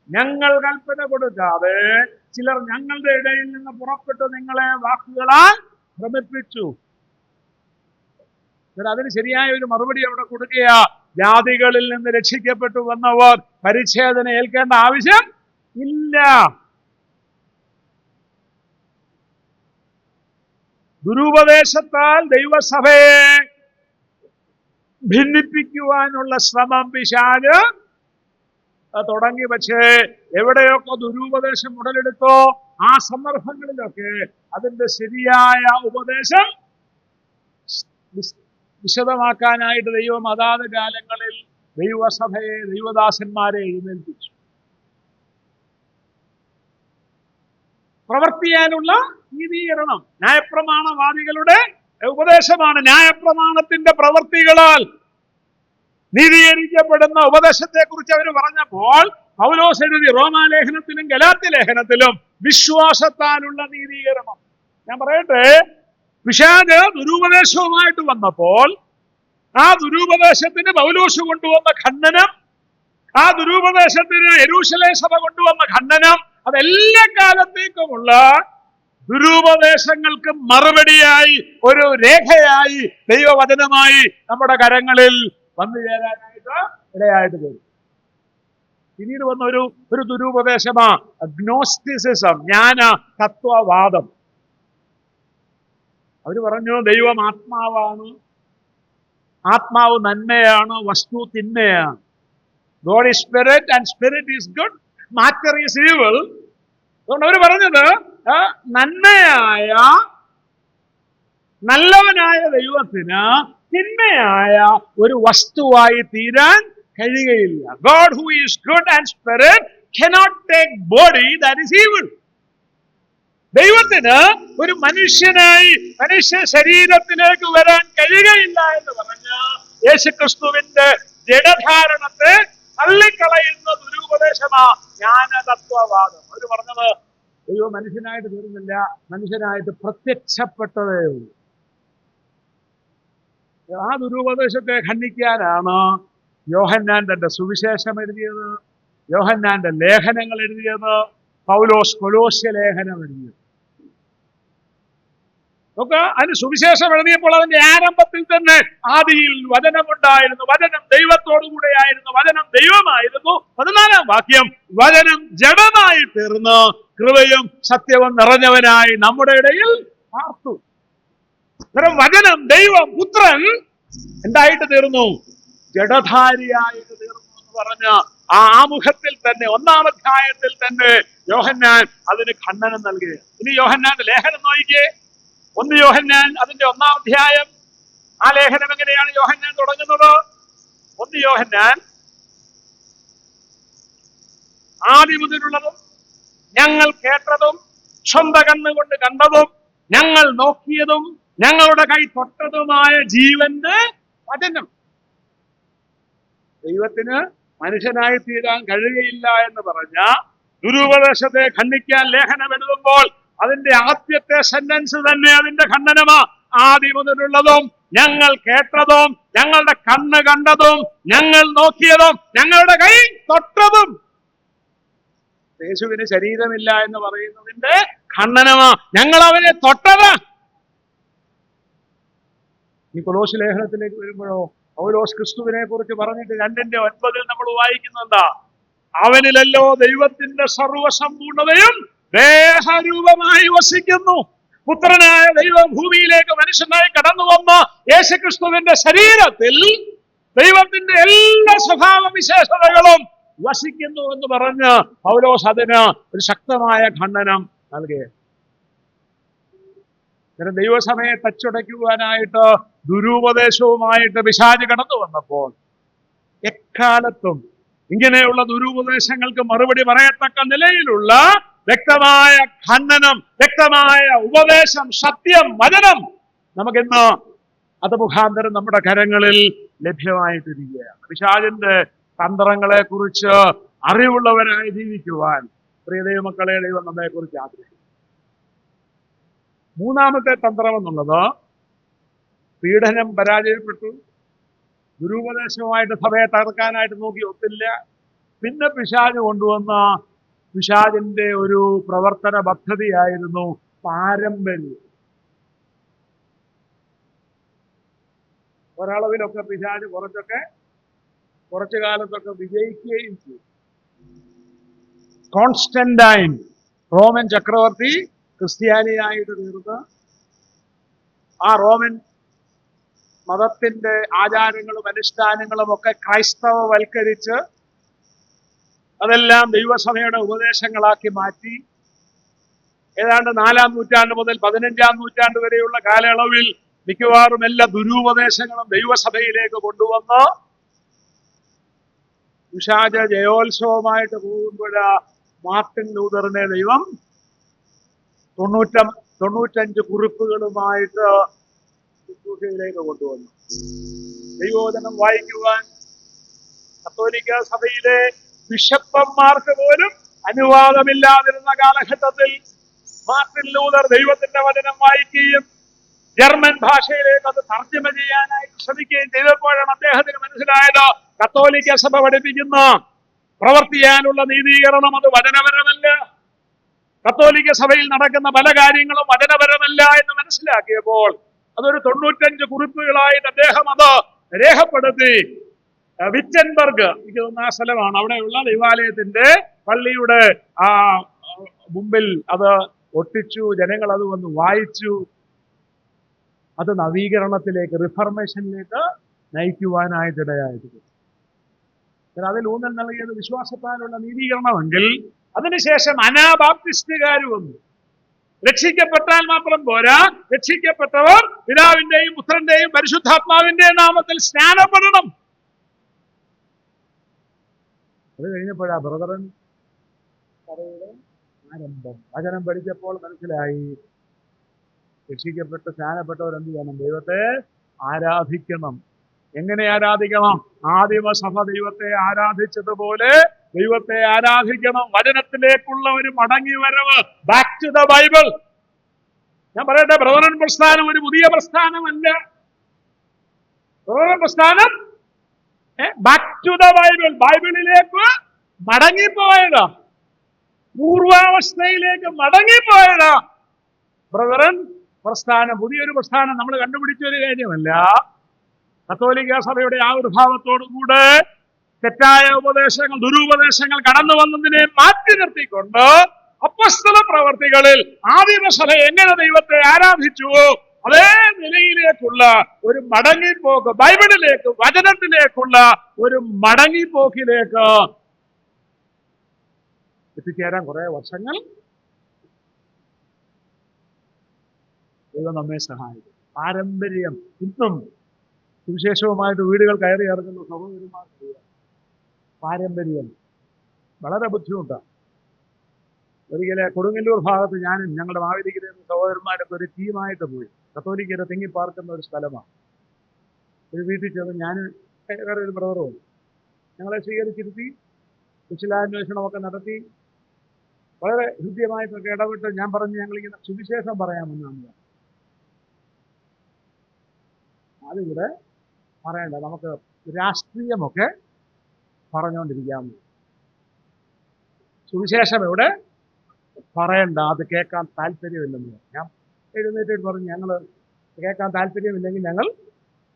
ഞങ്ങൾ കൽപ്പന കൊടുക്കാതെ ചിലർ ഞങ്ങളുടെ ഇടയിൽ നിന്ന് പുറപ്പെട്ടു നിങ്ങളെ വാക്കുകളാൽ ഭ്രമിപ്പിച്ചു. അതിന് ശരിയായ ഒരു മറുപടി അവിടെ കൊടുക്കുക. ജാതികളിൽ നിന്ന് രക്ഷിക്കപ്പെട്ടു വന്നവർ പരിച്ഛേദന ഏൽക്കേണ്ട ആവശ്യം ഇല്ല. ദുരുപദേശത്താൽ ദൈവസഭയെ ഭിന്നിപ്പിക്കുവാനുള്ള ശ്രമം പിശാച് തുടങ്ങി. പക്ഷേ എവിടെയൊക്കെ ദുരുപദേശം ഉടലെടുത്തോ ആ സന്ദർഭങ്ങളിലൊക്കെ അതിന്റെ ശരിയായ ഉപദേശം വിശദമാക്കാനായിട്ട് ദൈവം അതാത് കാലങ്ങളിൽ ദൈവസഭയെ, ദൈവദാസന്മാരെ എഴുന്നേൽപ്പിച്ചു. പ്രവർത്തിയാനുള്ള നീതീകരണം ന്യായപ്രമാണവാദികളുടെ ഉപദേശമാണ്. ന്യായപ്രമാണത്തിന്റെ പ്രവർത്തികളാൽ നീതീകരിക്കപ്പെടുന്ന ഉപദേശത്തെ കുറിച്ച് അവർ പറഞ്ഞപ്പോൾ പൗലോസ് എഴുതി റോമാലേഖനത്തിലും ഗലാത്യ ലേഖനത്തിലും വിശ്വാസത്താലുള്ള നീതീകരണം. ഞാൻ പറയട്ടെ, പിശാച് ദുരുപദേശവുമായിട്ട് വന്നപ്പോൾ ആ ദുരുപദേശത്തിന് പൗലോസ് കൊണ്ടുവന്ന ഖണ്ഡനം, ആ ദുരുപദേശത്തിന് യെരൂശലേം സഭ കൊണ്ടുവന്ന ഖണ്ഡനം, അതെല്ലാ കാലത്തേക്കുമുള്ള ദുരുപദേശങ്ങൾക്ക് മറുപടിയായി ഒരു രേഖയായി ദൈവവചനമായി നമ്മുടെ കരങ്ങളിൽ വന്നു ചേരാനായിട്ട് ഇടയായിട്ട് വരും. പിന്നീട് വന്ന ഒരു ദുരുപദേശമാ ഗ്നോസ്റ്റിസിസം, ജ്ഞാന തത്വവാദം. അവര് പറഞ്ഞു ദൈവം ആത്മാവാണ്, ആത്മാവ് നന്മയാണ്, വസ്തു തിന്മയാണ്. God is spirit and spirit is good, matter is evil. അതുകൊണ്ട് അവര് പറഞ്ഞത് നല്ലവനായ ദൈവത്തിന് തിന്മയായ ഒരു വസ്തുവായി തീരാൻ കഴിയുകയില്ല. God who is good and spirit cannot take body that is evil. ദൈവത്തിന് ഒരു മനുഷ്യനായി മനുഷ്യ ശരീരത്തിലേക്ക് വരാൻ കഴിയുകയില്ല എന്ന് പറഞ്ഞ് യേശുക്രിസ്തുവിന്റെ ജഡധാരണത്തെ തള്ളിക്കളയുന്ന ദുരുപദേശമാ ജ്ഞാനതത്വവാദം. അവര് പറഞ്ഞത് ദൈവം മനുഷ്യനായിട്ട് തീർന്നില്ല, മനുഷ്യനായിട്ട് പ്രത്യക്ഷപ്പെട്ടതേ ഉള്ളൂ. ആ ദുരുപദേശത്തെ ഖണ്ഡിക്കാനാണ് യോഹന്നാൻ തന്റെ സുവിശേഷം എഴുതിയത്, യോഹന്നാന്റെ ലേഖനങ്ങൾ എഴുതിയത്, പൗലോസ് കൊലോസ്യ ലേഖനം എഴുതിയത്. നമുക്ക് അതിന് സുവിശേഷം എഴുതിയപ്പോൾ അതിന്റെ ആരംഭത്തിൽ തന്നെ ആദിയിൽ വചനമുണ്ടായിരുന്നു, വചനം ദൈവത്തോടുകൂടെ ആയിരുന്നു, വചനം ദൈവമായിരുന്നു. 14-ാം വാക്യം, വചനം ജഡമായി തീർന്ന് കൃപയും സത്യവും നിറഞ്ഞവനായി നമ്മുടെ ഇടയിൽ പാർത്തു. വചനം ദൈവം പുത്രൻ എന്തായിട്ട് തീർന്നു? ജഡധാരിയായിട്ട് തീർന്നു. എന്ന് പറഞ്ഞ ആ ആമുഖത്തിൽ തന്നെ 1-ാം അധ്യായത്തിൽ തന്നെ യോഹന്നാൻ അതിന് ഖണ്ഡനം നൽകി. ഇനി യോഹന്നാന്റെ ലേഖനം നോക്കിയേ. 1 യോഹന്നാൻ അതിന്റെ 1-ാം അധ്യായം. ആ ലേഖനം എങ്ങനെയാണ് യോഹന്നാൻ തുടങ്ങുന്നത്? 1 യോഹന്നാൻ ആദ്യം മുതലുള്ളതും ഞങ്ങൾ കേട്ടതും സ്വന്തം കണ്ണുകൊണ്ട് കണ്ടതും ഞങ്ങൾ നോക്കിയതും ഞങ്ങളുടെ കൈ തൊട്ടതുമായ ജീവന്റെ വചനം. ദൈവത്തിന് മനുഷ്യനായി തീരാൻ കഴിയുകയില്ല എന്ന് പറഞ്ഞ ദുരുപദേശത്തെ ഖണ്ഡിക്കാൻ ലേഖനം എഴുതുമ്പോൾ അതിന്റെ ആദ്യത്തെ സെന്റൻസ് തന്നെ അതിന്റെ ഖണ്ഡനമാ. ആദ്യം മുതലുള്ളതും ഞങ്ങൾ കേട്ടതും ഞങ്ങളുടെ കണ്ണ് കണ്ടതും ഞങ്ങൾ നോക്കിയതും ഞങ്ങളുടെ കൈ തൊട്ടതും. യേശുവിന് ശരീരമില്ല എന്ന് പറയുന്നതിന്റെ ഖണ്ഡനമാ. ഞങ്ങൾ അവനെ തൊട്ടത്. ഈ കൊലോസ്യ ലേഖനത്തിലേക്ക് വരുമ്പോഴോ പൗലോസ് ക്രിസ്തുവിനെ കുറിച്ച് പറഞ്ഞിട്ട് 2:9 നമ്മൾ വായിക്കുന്നുണ്ടാ, അവനിലല്ലോ ദൈവത്തിന്റെ സർവസമ്പൂർണതയും ദേഹരൂപമായി വസിക്കുന്നു. പുത്രനായ ദൈവം ഭൂമിയിലേക്ക് മനുഷ്യനായി കടന്നു വന്ന യേശുക്രിസ്തുവിന്റെ ശരീരത്തിൽ ദൈവത്തിന്റെ എല്ലാ സ്വഭാവ വിശേഷതകളും വസിക്കുന്നു എന്ന് പറഞ്ഞ് പൗലോസ് അതിന് ഒരു ശക്തമായ ഖണ്ഡനം നൽകി. ദൈവസഭയെ തച്ചുടയ്ക്കുവാനായിട്ട് ദുരുപദേശവുമായിട്ട് പിശാച് കടന്നു വന്നപ്പോൾ എക്കാലത്തും ഇങ്ങനെയുള്ള ദുരുപദേശങ്ങൾക്ക് മറുപടി പറയത്തക്ക നിലയിലുള്ള വ്യക്തമായ ഖണ്ഡനം, വ്യക്തമായ ഉപദേശം, സത്യം, വചനം നമുക്കിന്ന് അത് മുഖാന്തരം നമ്മുടെ കരങ്ങളിൽ ലഭ്യമായിട്ടിരിക്കുകയാണ്. പിശാചിന്റെ തന്ത്രങ്ങളെ കുറിച്ച് അറിവുള്ളവരായി ജീവിക്കുവാൻ പ്രിയ ദൈവമക്കളെ ദൈവം നമ്മെ കുറിച്ച് ആഗ്രഹിക്കുന്നു. 3-ാമത്തെ തന്ത്രം എന്നുള്ളത് പീഡനം പരാജയപ്പെട്ടു, ദുരുപദേശവുമായിട്ട് സഭയെ തകർക്കാനായിട്ട് നോക്കി ഒത്തില്ല. പിന്നെ പിശാച് കൊണ്ടുവന്ന പിശാചിന്റെ ഒരു പ്രവർത്തന പദ്ധതിയായിരുന്നു പാരമ്പര്യം. ഒരളവിലൊക്കെ പിശാച് കുറച്ചു കാലത്തൊക്കെ വിജയിക്കുകയും ചെയ്തു. കോൺസ്റ്റന്റൈൻ റോമൻ ചക്രവർത്തി ക്രിസ്ത്യാനിയായിട്ട് തീർന്ന് ആ റോമൻ മതത്തിന്റെ ആചാരങ്ങളും അനുഷ്ഠാനങ്ങളും ഒക്കെ ക്രൈസ്തവവൽക്കരിച്ച് അതെല്ലാം ദൈവസഭയുടെ ഉപദേശങ്ങളാക്കി മാറ്റി. ഏതാണ്ട് 4-ാം നൂറ്റാണ്ട് മുതൽ 15-ാം നൂറ്റാണ്ട് വരെയുള്ള കാലയളവിൽ മിക്കവാറും എല്ലാ ദുരുപദേശങ്ങളും ദൈവസഭയിലേക്ക് കൊണ്ടുവന്ന് പിശാച ജയോത്സവമായിട്ട് പോകുമ്പോൾ മാർട്ടിൻ ലൂതറിനെ ദൈവം 95 കുറിപ്പുകളുമായിട്ട് ശുശ്രൂഷയിലേക്ക് കൊണ്ടുവന്നു. ദൈവവചനം വായിക്കുവാൻ കത്തോലിക്ക സഭയിലെ ബിഷപ്പന്മാർക്ക് പോലും അനുവാദമില്ലാതിരുന്ന കാലഘട്ടത്തിൽ മാർട്ടിൻ ലൂതർ ദൈവത്തിന്റെ വചനം വായിക്കുകയും ജർമ്മൻ ഭാഷയിലേക്ക് അത് തർജ്ജമ ചെയ്യാനായിട്ട് ശ്രമിക്കുകയും ചെയ്തപ്പോഴാണ് അദ്ദേഹത്തിന് മനസ്സിലായത് കത്തോലിക്ക സഭ പഠിപ്പിക്കുന്ന പ്രവർത്തിയാനുള്ള നീതീകരണം അത് വചനപരമല്ല, കത്തോലിക്ക സഭയിൽ നടക്കുന്ന പല കാര്യങ്ങളും വചനപരമല്ല എന്ന് മനസ്സിലാക്കിയപ്പോൾ അതൊരു 95 കുറിപ്പുകളായിട്ട് അദ്ദേഹം അത് രേഖപ്പെടുത്തി. വിറ്റൻബർഗ് എനിക്ക് തോന്നുന്ന ആ സ്ഥലമാണ്, അവിടെയുള്ള ദൈവാലയത്തിന്റെ പള്ളിയുടെ ആ മുമ്പിൽ അത് ഒട്ടിച്ചു. ജനങ്ങൾ അത് വന്ന് വായിച്ചു. അത് നവീകരണത്തിലേക്ക്, റിഫർമേഷനിലേക്ക് നയിക്കുവാനായിട്ടിടയായിട്ടുണ്ട്. അതിൽ ഊന്നൽ നൽകിയത് വിശ്വാസത്താലുള്ള നീതീകരണമെങ്കിൽ അതിനുശേഷം അനാബാപ്റ്റിസ്റ്റുകാർ വന്നു. രക്ഷിക്കപ്പെട്ടാൽ മാത്രം പോരാ, രക്ഷിക്കപ്പെട്ടവർ പിതാവിന്റെയും പുത്രന്റെയും പരിശുദ്ധാത്മാവിന്റെയും നാമത്തിൽ സ്നാനപ്പെടണം. അത് കഴിഞ്ഞപ്പോഴാ ബ്രദറൻ സഭയുടെ ആരംഭം. വചനം പഠിച്ചപ്പോൾ മനസ്സിലായി രക്ഷിക്കപ്പെട്ട് സ്നാനപ്പെട്ടവർ എന്ത് ചെയ്യണം? ദൈവത്തെ ആരാധിക്കണം. എങ്ങനെ ആരാധിക്കണം? ആദിമസഭ ദൈവത്തെ ആരാധിച്ചതുപോലെ ദൈവത്തെ ആരാധിക്കണം. വചനത്തിലേക്കുള്ള ഒരു മടങ്ങി വരവ്, ബാക്ക് ടു ദ ബൈബിൾ. ഞാൻ പറയട്ടെ, ബ്രദറൻ പ്രസ്ഥാനം ഒരു പുതിയ പ്രസ്ഥാനമല്ല. ബ്രദറൻ പ്രസ്ഥാനം ബാക്ക് ടു ദ ബൈബിൾ, ബൈബിളിലേക്ക് മടങ്ങിപ്പോയതാ, പൂർവാവസ്ഥയിലേക്ക് മടങ്ങിപ്പോയതാ ബ്രദറൻ പ്രസ്ഥാനം. പുതിയൊരു പ്രസ്ഥാനം നമ്മൾ കണ്ടുപിടിച്ച ഒരു കാര്യമല്ല. കത്തോലിക്ക സഭയുടെ ആവിർഭാവത്തോടുകൂടെ തെറ്റായ ഉപദേശങ്ങൾ, ദുരുപദേശങ്ങൾ കടന്നു വന്നതിനെ മാറ്റി നിർത്തിക്കൊണ്ട് അപ്പസ്തല പ്രവർത്തികളിൽ ആദിമസഭ എങ്ങനെ ദൈവത്തെ ആരാധിച്ചുവോ അതേ നിലയിലേക്കുള്ള ഒരു മടങ്ങിപ്പോക്ക്, ബൈബിളിലേക്ക്, വചനത്തിലേക്കുള്ള ഒരു മടങ്ങിപ്പോക്കിലേക്ക് എത്തിച്ചേരാൻ കുറെ വർഷങ്ങൾ ദൈവം നമ്മെ സഹായിക്കും. പാരമ്പര്യം ഇന്നും സുവിശേഷവുമായിട്ട് വീടുകൾ കയറി ഇറങ്ങുന്ന സഹോദരന്മാർക്ക് പാരമ്പര്യം വളരെ ബുദ്ധിമുട്ടാണ്. ഒരിക്കലെ കൊടുങ്ങല്ലൂർ ഭാഗത്ത് ഞാനും ഞങ്ങളുടെ മാവേലിക്കര സഹോദരന്മാരൊക്കെ ഒരു ടീമായിട്ട് പോയി. കത്തോലിക്കര തിങ്ങിപ്പാർക്കുന്ന ഒരു സ്ഥലമാണ്. ഒരു വീട്ടിൽ ചെന്ന് ഞാൻ വേറെ ഒരു ബ്രദറും ഞങ്ങളെ സ്വീകരിച്ചിരുത്തി കുശലാന്വേഷണമൊക്കെ നടത്തി വളരെ ഹൃദ്യമായിട്ടൊക്കെ ഇടപെട്ട് ഞാൻ പറഞ്ഞു, ഞങ്ങളിങ്ങനെ സുവിശേഷം പറയാമെന്നാണ്. അതിവിടെ പറയണ്ട, നമുക്ക് രാഷ്ട്രീയമൊക്കെ പറഞ്ഞുകൊണ്ടിരിക്കാമെന്ന്. സുവിശേഷം ഇവിടെ പറയണ്ട, അത് കേൾക്കാൻ താല്പര്യമില്ലെന്ന് ഞാൻ എഴുന്നേറ്റിട്ട് പറഞ്ഞു, ഞങ്ങൾ കേൾക്കാൻ താല്പര്യമില്ലെങ്കിൽ ഞങ്ങൾ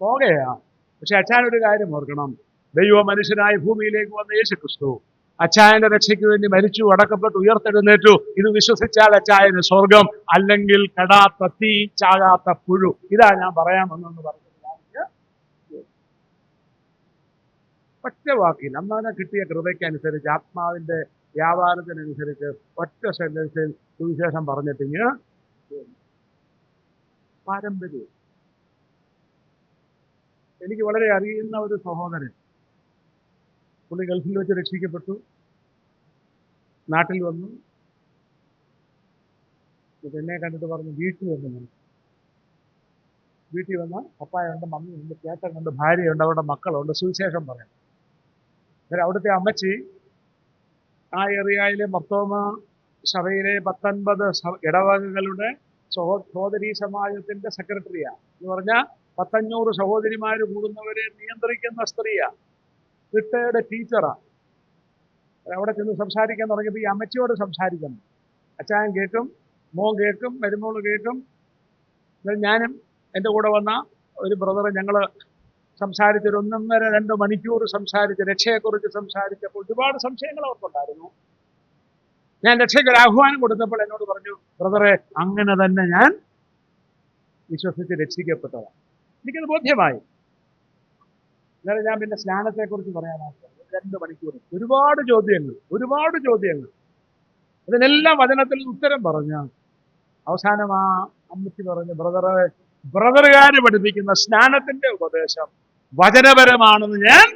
പോകുകയാണ്. പക്ഷെ അച്ചാനൊരു കാര്യം ഓർക്കണം, ദൈവ മനുഷ്യനായി ഭൂമിയിലേക്ക് വന്ന യേശു ക്രിസ്തു അച്ചായന്റെ രക്ഷയ്ക്ക് വേണ്ടി മരിച്ചു, അടക്കപ്പെട്ടു, ഉയർത്തെഴുന്നേറ്റു. ഇത് വിശ്വസിച്ചാൽ അച്ചായന് സ്വർഗം, അല്ലെങ്കിൽ കെടാത്ത തീ, ചാകാത്ത പുഴു. ഇതാ ഞാൻ പറയാമെന്നു പറഞ്ഞു. ഒറ്റ വാക്കിൽ അന്നാണ് കിട്ടിയ കൃപയ്ക്കനുസരിച്ച്, ആത്മാവിന്റെ വ്യാപാരത്തിനനുസരിച്ച് ഒറ്റ സെന്റൻസിൽ സുവിശേഷം പറഞ്ഞിട്ടിങ്ങ് പാരമ്പര്യം. എനിക്ക് വളരെ അറിയുന്ന ഒരു സഹോദരൻ, പുള്ളി ഗൾഫിൽ വെച്ച് രക്ഷിക്കപ്പെട്ടു, നാട്ടിൽ വന്നു. എന്നെ കണ്ടിട്ട് പറഞ്ഞു, വീട്ടിൽ വന്നു. വീട്ടിൽ വന്ന പപ്പായുണ്ട്, മമ്മിയുണ്ട്, ചേട്ടനുണ്ട്, ഭാര്യയുണ്ട്, അവരുടെ മക്കളുണ്ട്, സുവിശേഷം പറയാം. അവിടുത്തെ അമ്മച്ചി ആ ഏറിയയിലെ മർത്തോമ സഭയിലെ 19 ഇടവകകളുടെ സഹോദരീ സമാജത്തിന്റെ സെക്രട്ടറിയാണ്. എന്ന് പറഞ്ഞാൽ 500 സഹോദരിമാര് കൂടുന്നവരെ നിയന്ത്രിക്കുന്ന സ്ത്രീയാണ്. റിട്ടയർഡ് ടീച്ചറാണ്. അവിടെ ചെന്ന് സംസാരിക്കാൻ തുടങ്ങിയപ്പോൾ ഈ അമ്മച്ചിയോട് സംസാരിക്കണം. അച്ചായൻ കേൾക്കും, മോൻ കേൾക്കും, മരുമോള് കേൾക്കും. ഞാനും എൻ്റെ കൂടെ വന്ന ഒരു ബ്രദർ ഞങ്ങൾ സംസാരിച്ചൊരു 1.5-2 മണിക്കൂർ സംസാരിച്ച് രക്ഷയെക്കുറിച്ച് സംസാരിച്ചപ്പോൾ ഒരുപാട് സംശയങ്ങൾ അവർക്കുണ്ടായിരുന്നു. ഞാൻ രക്ഷയ്ക്ക് ഒരു ആഹ്വാനം കൊടുത്തപ്പോൾ എന്നോട് പറഞ്ഞു, ബ്രദറെ, അങ്ങനെ തന്നെ ഞാൻ വിശ്വസിച്ച് രക്ഷിക്കപ്പെട്ടതാണ്. എനിക്കത് ബോധ്യമായി. എന്നാലും ഞാൻ പിന്നെ സ്നാനത്തെക്കുറിച്ച് പറയാനാണ് 2 മണിക്കൂർ. ഒരുപാട് ചോദ്യങ്ങൾ. അതിനെല്ലാം വചനത്തിൽ ഉത്തരം പറഞ്ഞ അവസാനം ആ അമ്മച്ചി പറഞ്ഞു, ബ്രദറുകാര് പഠിപ്പിക്കുന്ന സ്നാനത്തിന്റെ ഉപദേശം വചനപരമാണെന്ന് ഞാൻ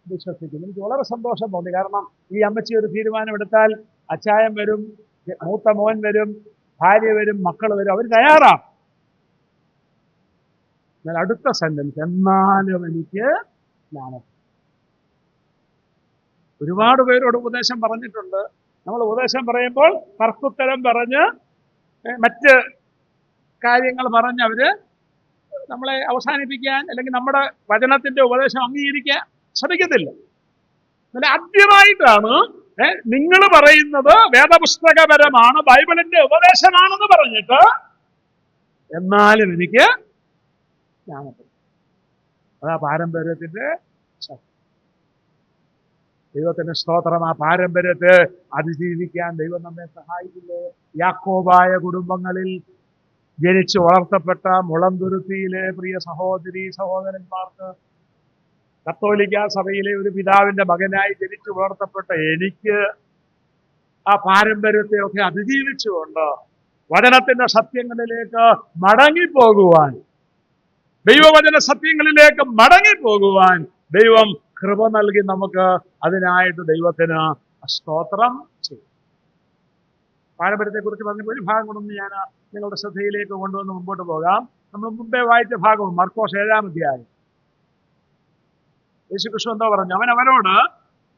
വിശ്വസിക്കുന്നു. എനിക്ക് വളരെ സന്തോഷം തോന്നി. കാരണം ഈ അമ്മച്ചി ഒരു തീരുമാനമെടുത്താൽ അച്ചായൻ വരും, മൂത്ത മോൻ വരും, ഭാര്യ വരും, മക്കൾ വരും, അവർ തയ്യാറാണ്. എന്നാൽ അടുത്ത സെന്റൻസ്, എന്നാലും എനിക്ക് സ്നാനം. ഒരുപാട് പേരോട് ഉപദേശം പറഞ്ഞിട്ടുണ്ട്. നമ്മൾ ഉപദേശം പറയുമ്പോൾ തർക്കുത്തരം പറഞ്ഞ് മറ്റ് കാര്യങ്ങൾ പറഞ്ഞ് അവര് നമ്മളെ അവസാനിപ്പിക്കാൻ, അല്ലെങ്കിൽ നമ്മുടെ വചനത്തിന്റെ ഉപദേശം അംഗീകരിക്കാൻ ശ്രമിക്കത്തില്ല. എന്നാൽ ആദ്യമായിട്ടാണ് നിങ്ങൾ പറയുന്നത് വേദപുസ്തകപരമാണ്, ബൈബിളിന്റെ ഉപദേശമാണെന്ന് പറഞ്ഞിട്ട് എന്നാലും എനിക്ക് ജ്ഞാനപ്പെടും. അതാ പാരമ്പര്യത്തിന്റെ ശക്തി. ദൈവത്തിന്റെ സ്തോത്രം. ആ പാരമ്പര്യത്തെ അതിജീവിക്കാൻ ദൈവം നമ്മെ സഹായിക്കില്ലേ? യാക്കോബായ കുടുംബങ്ങളിൽ ജനിച്ചു വളർത്തപ്പെട്ട മുളന്തുരുത്തിയിലെ പ്രിയ സഹോദരീ സഹോദരന്മാർക്ക്, കത്തോലിക്ക സഭയിലെ ഒരു പിതാവിന്റെ മകനായി ജനിച്ചു വളർത്തപ്പെട്ട എനിക്ക് ആ പാരമ്പര്യത്തെ ഒക്കെ അതിജീവിച്ചുകൊണ്ട് വചനത്തിന്റെ സത്യങ്ങളിലേക്ക് മടങ്ങിപ്പോകുവാൻ, ദൈവവചന സത്യങ്ങളിലേക്ക് മടങ്ങിപ്പോകുവാൻ ദൈവം കൃപ നൽകി നമുക്ക് അതിനായിട്ട് ദൈവത്തിന് സ്തോത്രം ചെയ്യും. പാരമ്പര്യത്തെക്കുറിച്ച് പറഞ്ഞപ്പോൾ ഒരു ഭാഗം കൊണ്ടൊന്ന് ഞാൻ നിങ്ങളുടെ ശ്രദ്ധയിലേക്ക് കൊണ്ടുവന്ന് മുമ്പോട്ട് പോകാം. നമ്മൾ മുമ്പേ വായിച്ച ഭാഗവും മർക്കോസ് 7-ാം അധ്യായം. യേശുക്രിസ്തു എന്തോ പറഞ്ഞു, അവനോട്,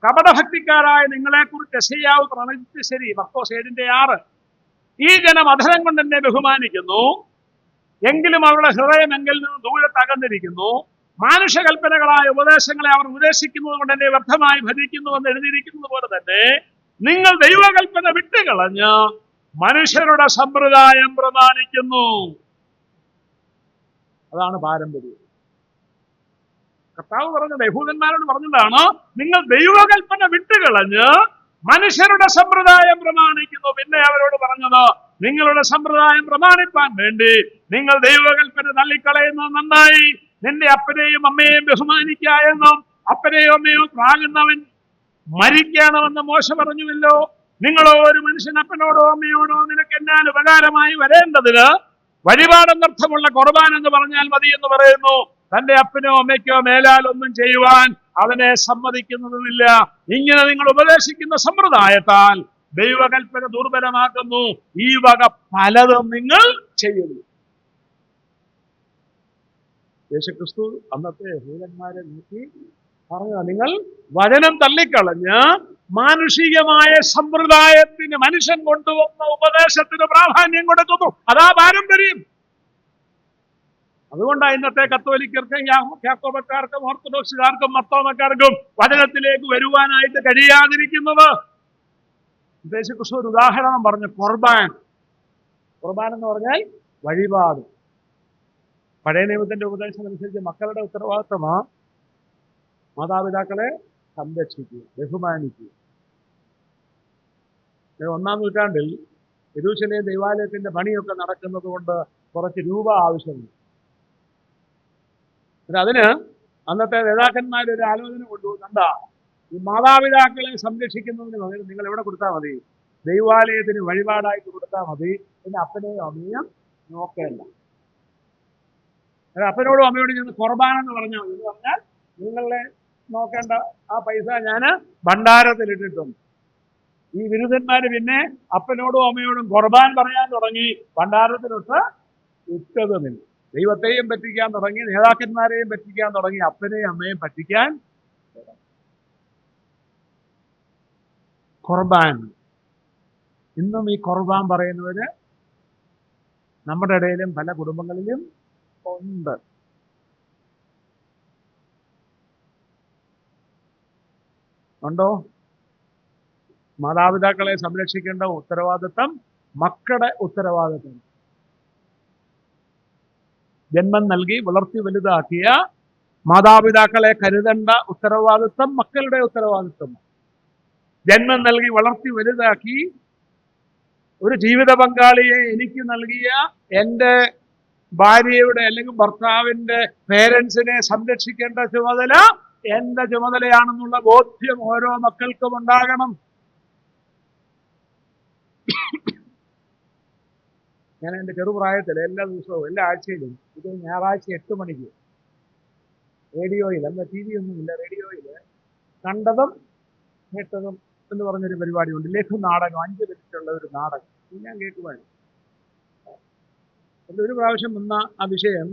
കപടഭക്തിക്കാരായ നിങ്ങളെക്കുറിച്ച് യെശയ്യാവ് പ്രവചിച്ചത് ശരി. മർക്കോസ് 7:6. ഈ ജനം അധരം കൊണ്ട് എന്നെ ബഹുമാനിക്കുന്നു, എങ്കിലും അവരുടെ ഹൃദയം എങ്കിൽ നിന്ന് ദൂരത്ത് അകന്നിരിക്കുന്നു. മാനുഷകൽപ്പനകളായ ഉപദേശങ്ങളെ അവർ ഉപദേശിക്കുന്നത് കൊണ്ട് എന്നെ വ്യർത്ഥമായി ഭജിക്കുന്നുവെന്ന് എഴുതിയിരിക്കുന്നത് പോലെ തന്നെ നിങ്ങൾ ദൈവകൽപ്പന വിട്ടുകളഞ്ഞ് മനുഷ്യരുടെ സമ്പ്രദായം പ്രമാണിക്കുന്നു. അതാണ് പാരമ്പര്യം. കർത്താവ് പറഞ്ഞത്, യഹൂദന്മാരോട് പറഞ്ഞതാണ്, നിങ്ങൾ ദൈവകൽപ്പന വിട്ടുകളഞ്ഞ് മനുഷ്യരുടെ സമ്പ്രദായം പ്രമാണിക്കുന്നു. പിന്നെ അവരോട് പറഞ്ഞത്, നിങ്ങളുടെ സമ്പ്രദായം പ്രമാണിപ്പാൻ വേണ്ടി നിങ്ങൾ ദൈവകൽപ്പന തള്ളിക്കളയുന്നത് നന്നായി. നിന്റെ അപ്പനെയും അമ്മയെയും ബഹുമാനിക്ക എന്നും അപ്പനെയോ അമ്മയോ പ്രാകുന്നവൻ മരിക്കണമെന്ന് മോശ പറഞ്ഞുവല്ലോ. നിങ്ങളോ ഒരു മനുഷ്യൻ അപ്പനോടോ അമ്മയോടോ നിനക്ക് എന്നാൽ ഉപകാരമായി വരേണ്ടതിന് വഴിപാടെന്നർത്ഥമുള്ള കുർബാൻ എന്ന് പറഞ്ഞാൽ മതി എന്ന് പറയുന്നു. തന്റെ അപ്പനോ അമ്മയ്ക്കോ മേലാൽ ഒന്നും ചെയ്യുവാൻ അവനെ സമ്മതിക്കുന്നതുമില്ല. ഇങ്ങനെ നിങ്ങൾ ഉപദേശിക്കുന്ന സമ്പ്രദായത്താൽ ദൈവകൽപ്പന ദുർബലമാക്കുന്നു. ഈ വക പലതും നിങ്ങൾ ചെയ്യുന്നു. യേശുക്രിസ്തു അന്നത്തെ യഹൂദന്മാരെ നോക്കി പറഞ്ഞ, നിങ്ങൾ വചനം തള്ളിക്കളഞ്ഞ് മാനുഷികമായ സമ്പ്രദായത്തിന് മനുഷ്യൻ കൊണ്ടുവന്ന ഉപദേശത്തിന് പ്രാധാന്യം കൊടുക്കുന്നു. അതാ പാരമ്പര്യം. അതുകൊണ്ടാണ് ഇന്നത്തെ കത്തോലിക്കർക്കും യാക്കോബക്കാർക്കും ഓർത്തഡോക്സുകാർക്കും മർത്തോമക്കാർക്കും വചനത്തിലേക്ക് വരുവാനായിട്ട് കഴിയാതിരിക്കുന്നത്. യേശുക്രിസ്തു ഒരു ഉദാഹരണം പറഞ്ഞു, കുർബാൻ. കുർബാൻ എന്ന് പറഞ്ഞാൽ വഴിപാട്. പഴയ നിയമത്തിന്റെ ഉപദേശം അനുസരിച്ച് മക്കളുടെ ഉത്തരവാദിത്തമാണ് മാതാപിതാക്കളെ സംരക്ഷിക്കുക, ബഹുമാനിക്കുക. 1-ാം നൂറ്റാണ്ടിൽ യെരൂശലേം ദൈവാലയത്തിന്റെ പണിയൊക്കെ നടക്കുന്നത് കൊണ്ട് കുറച്ച് രൂപ ആവശ്യമുണ്ട്. അതിന് അന്നത്തെ നേതാക്കന്മാർ ഒരു ആലോചന കൊണ്ടുവന്നുണ്ട, ഈ മാതാപിതാക്കളെ സംരക്ഷിക്കുന്നതിന് പകരം നിങ്ങൾ എവിടെ കൊടുത്താൽ മതി, ദൈവാലയത്തിന് വഴിപാടായിട്ട് കൊടുത്താൽ മതി. പിന്നെ അപ്പനെയും അമ്മയും നോക്കേണ്ട. അപ്പനോടും അമ്മയോടും ചെന്ന് കുർബാനെന്ന് പറഞ്ഞാൽ മതി. എന്ന് പറഞ്ഞാൽ നിങ്ങളെ നോക്കേണ്ട ആ പൈസ ഞാൻ ഭണ്ഡാരത്തിലിട്ടിട്ടുണ്ട്. ഈ വിരുദ്ധന്മാര് പിന്നെ അപ്പനോടും അമ്മയോടും കുർബാൻ പറയാൻ തുടങ്ങി, ഭണ്ഡാരത്തിലൊട്ട് ഇട്ടതുമില്ല. ദൈവത്തെയും പറ്റിക്കാൻ തുടങ്ങി, നേതാക്കന്മാരെയും പറ്റിക്കാൻ തുടങ്ങി, അപ്പനെയും അമ്മയും പറ്റിക്കാൻ. കുർബാൻ. ഇന്നും ഈ കുർബാൻ പറയുന്നവര് നമ്മുടെ ഇടയിലും പല കുടുംബങ്ങളിലും ഉണ്ട്. ഉണ്ടോ? മാതാപിതാക്കളെ സംരക്ഷിക്കേണ്ട ഉത്തരവാദിത്വം മക്കളുടെ ഉത്തരവാദിത്വം. ജന്മം നൽകി വളർത്തി വലുതാക്കിയ മാതാപിതാക്കളെ കരുതേണ്ട ഉത്തരവാദിത്വം മക്കളുടെ ഉത്തരവാദിത്വം. ജന്മം നൽകി വളർത്തി വലുതാക്കി ഒരു ജീവിത പങ്കാളിയെ എനിക്ക് നൽകിയ എൻ്റെ ഭാര്യയുടെ അല്ലെങ്കിൽ ഭർത്താവിന്റെ പേരൻസിനെ സംരക്ഷിക്കേണ്ട ചുമതല എന്റെ ചുമതലയാണെന്നുള്ള ബോധ്യം ഓരോ മക്കൾക്കും ഉണ്ടാകണം. ഞാൻ എൻ്റെ ചെറുപ്രായത്തിൽ എല്ലാ ദിവസവും എല്ലാ ആഴ്ചയിലും ഇത് ഞായറാഴ്ച 8 മണിക്ക് റേഡിയോയിൽ, അന്ന് TV ഒന്നുമില്ല, റേഡിയോയിൽ കണ്ടതും കേട്ടതും എന്ന് പറഞ്ഞൊരു പരിപാടിയുണ്ട്. ലഘു നാടകം, 5 മിനിറ്റുള്ള ഒരു നാടകം. ഞാൻ കേൾക്കുമായിരുന്നു. ഒരു പ്രാവശ്യം വന്ന ആ വിഷയം,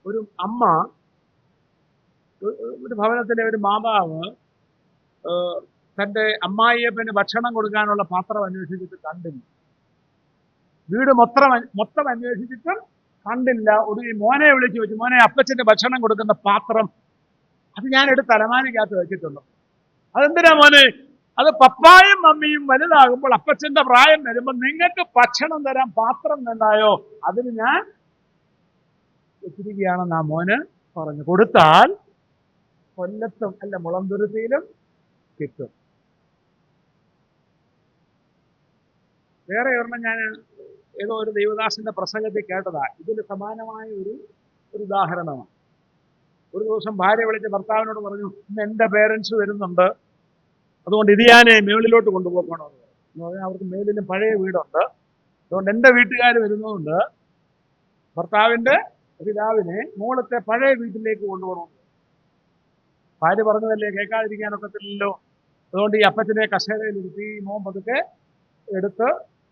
ഒരു അമ്മ ഒരു ഭവനത്തിലെ ഒരു മാതാവ് തൻ്റെ അമ്മായിയപ്പന് ഭക്ഷണം കൊടുക്കാനുള്ള പാത്രം അന്വേഷിച്ചിട്ട് കണ്ടില്ല. വീട് മൊത്തം അന്വേഷിച്ചിട്ടും കണ്ടില്ല. ഒരു മോനെ വിളിച്ചു വെച്ചു, മോനെ അപ്പച്ചന്റെ ഭക്ഷണം കൊടുക്കുന്ന പാത്രം അത് ഞാൻ എടുത്ത് അലമാരിക്കകത്ത് വെച്ചിട്ടുണ്ട്. അതെന്തിനാ മോനെ? അത് പപ്പായും മമ്മിയും വലുതാകുമ്പോൾ അപ്പച്ചന്റെ പ്രായം വരുമ്പോൾ നിങ്ങൾക്ക് ഭക്ഷണം തരാൻ പാത്രം എന്തായോ അതിന് ഞാൻ വെച്ചിരിക്കുകയാണെന്ന് ആ മോന് പറഞ്ഞു. കൊടുത്താൽ കൊല്ലത്തും അല്ല മുളന്തുരുത്തിയിലും കിട്ടും. വേറെ ഒരെണ്ണം ഞാൻ ഏതോ ഒരു ദൈവദാസന്റെ പ്രസംഗത്തിൽ കേട്ടതാ. ഇതിന് സമാനമായ ഒരു ഉദാഹരണമാണ്. ഒരു ദിവസം ഭാര്യ വിളിച്ച് ഭർത്താവിനോട് പറഞ്ഞു, ഇന്ന് എൻ്റെ പേരൻസ് വരുന്നുണ്ട്, അതുകൊണ്ട് ഇത് ഞാൻ മേളിലോട്ട് കൊണ്ടുപോകണമെന്ന് പറഞ്ഞു. അവർക്ക് മേലിലും പഴയ വീടുണ്ട്, അതുകൊണ്ട് എൻ്റെ വീട്ടുകാർ വരുന്നതുകൊണ്ട് ഭർത്താവിൻ്റെ പിതാവിനെ മുകളത്തെ പഴയ വീട്ടിലേക്ക് കൊണ്ടുപോകണം. ഭാര്യ പറഞ്ഞതല്ലേ കേൾക്കാതിരിക്കാനൊക്കത്തില്ലല്ലോ. അതുകൊണ്ട് ഈ അപ്പച്ചനെ കസേരയിലിരുത്തി മോൻ പതുക്കെ എടുത്ത്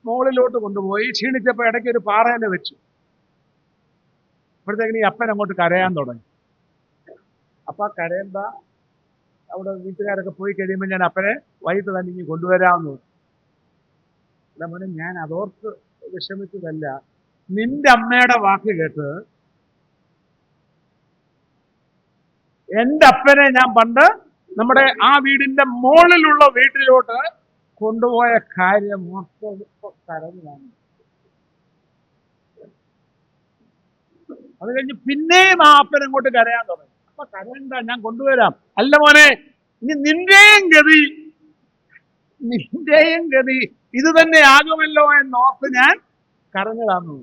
മുകളിലോട്ട് കൊണ്ടുപോയി. ക്ഷീണിച്ചപ്പോൾ ഇടയ്ക്ക് ഒരു പാറയില വെച്ചു. അപ്പോഴത്തേക്കിന് ഈ അപ്പൻ അങ്ങോട്ട് കരയാൻ തുടങ്ങി. അപ്പ കരയണ്ട, അവിടെ വീട്ടുകാരൊക്കെ പോയി കഴിയുമ്പോൾ ഞാൻ അപ്പനെ വൈകിട്ട് തന്നെ ഇനി കൊണ്ടുവരാമെന്ന് പറഞ്ഞു. അല്ല മോനെ, ഞാൻ അതോർത്ത് വിഷമിച്ചതല്ല, നിന്റെ അമ്മയുടെ വാക്ക് കേട്ട് എൻ്റെ അപ്പനെ ഞാൻ പണ്ട് നമ്മുടെ ആ വീടിന്റെ മുകളിലുള്ള വീട്ടിലോട്ട് കൊണ്ടുപോയ കാര്യം കരഞ്ഞു. അത് കഴിഞ്ഞ് പിന്നെയും ആ അപ്പൻ അങ്ങോട്ട് കരയാൻ തുടങ്ങി. അപ്പൊ കരയണ്ട, ഞാൻ കൊണ്ടുവരാം. അല്ല മോനെ, ഇനി നിന്റെയും ഗതി ഇത് തന്നെ ആകുമല്ലോ എന്നോർത്ത് ഞാൻ കരഞ്ഞതാന്നു.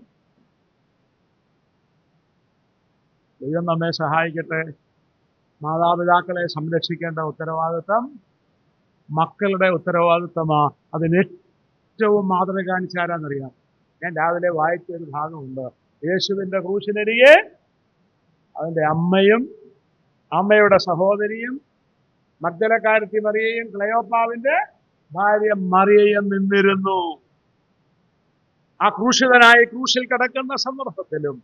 ദൈവം നമ്മെ സഹായിക്കട്ടെ. മാതാപിതാക്കളെ സംരക്ഷിക്കേണ്ട ഉത്തരവാദിത്വം മക്കളുടെ ഉത്തരവാദിത്വമാണ്. അതിനേറ്റവും മാതൃക കാണിച്ചാരാന്നറിയാം. ഞാൻ രാവിലെ വായിച്ച ഒരു ഭാഗമുണ്ട്. യേശുവിൻ്റെ ക്രൂശിനരികെ അതിൻ്റെ അമ്മയും അമ്മയുടെ സഹോദരിയും മഗ്ദലക്കാരത്തി മറിയയും ക്ലയോപ്പാവിന്റെ ഭാര്യ മറിയയും നിന്നിരുന്നു. ആ ക്രൂശിതനായി ക്രൂശിൽ കിടക്കുന്ന സന്ദർഭത്തിലും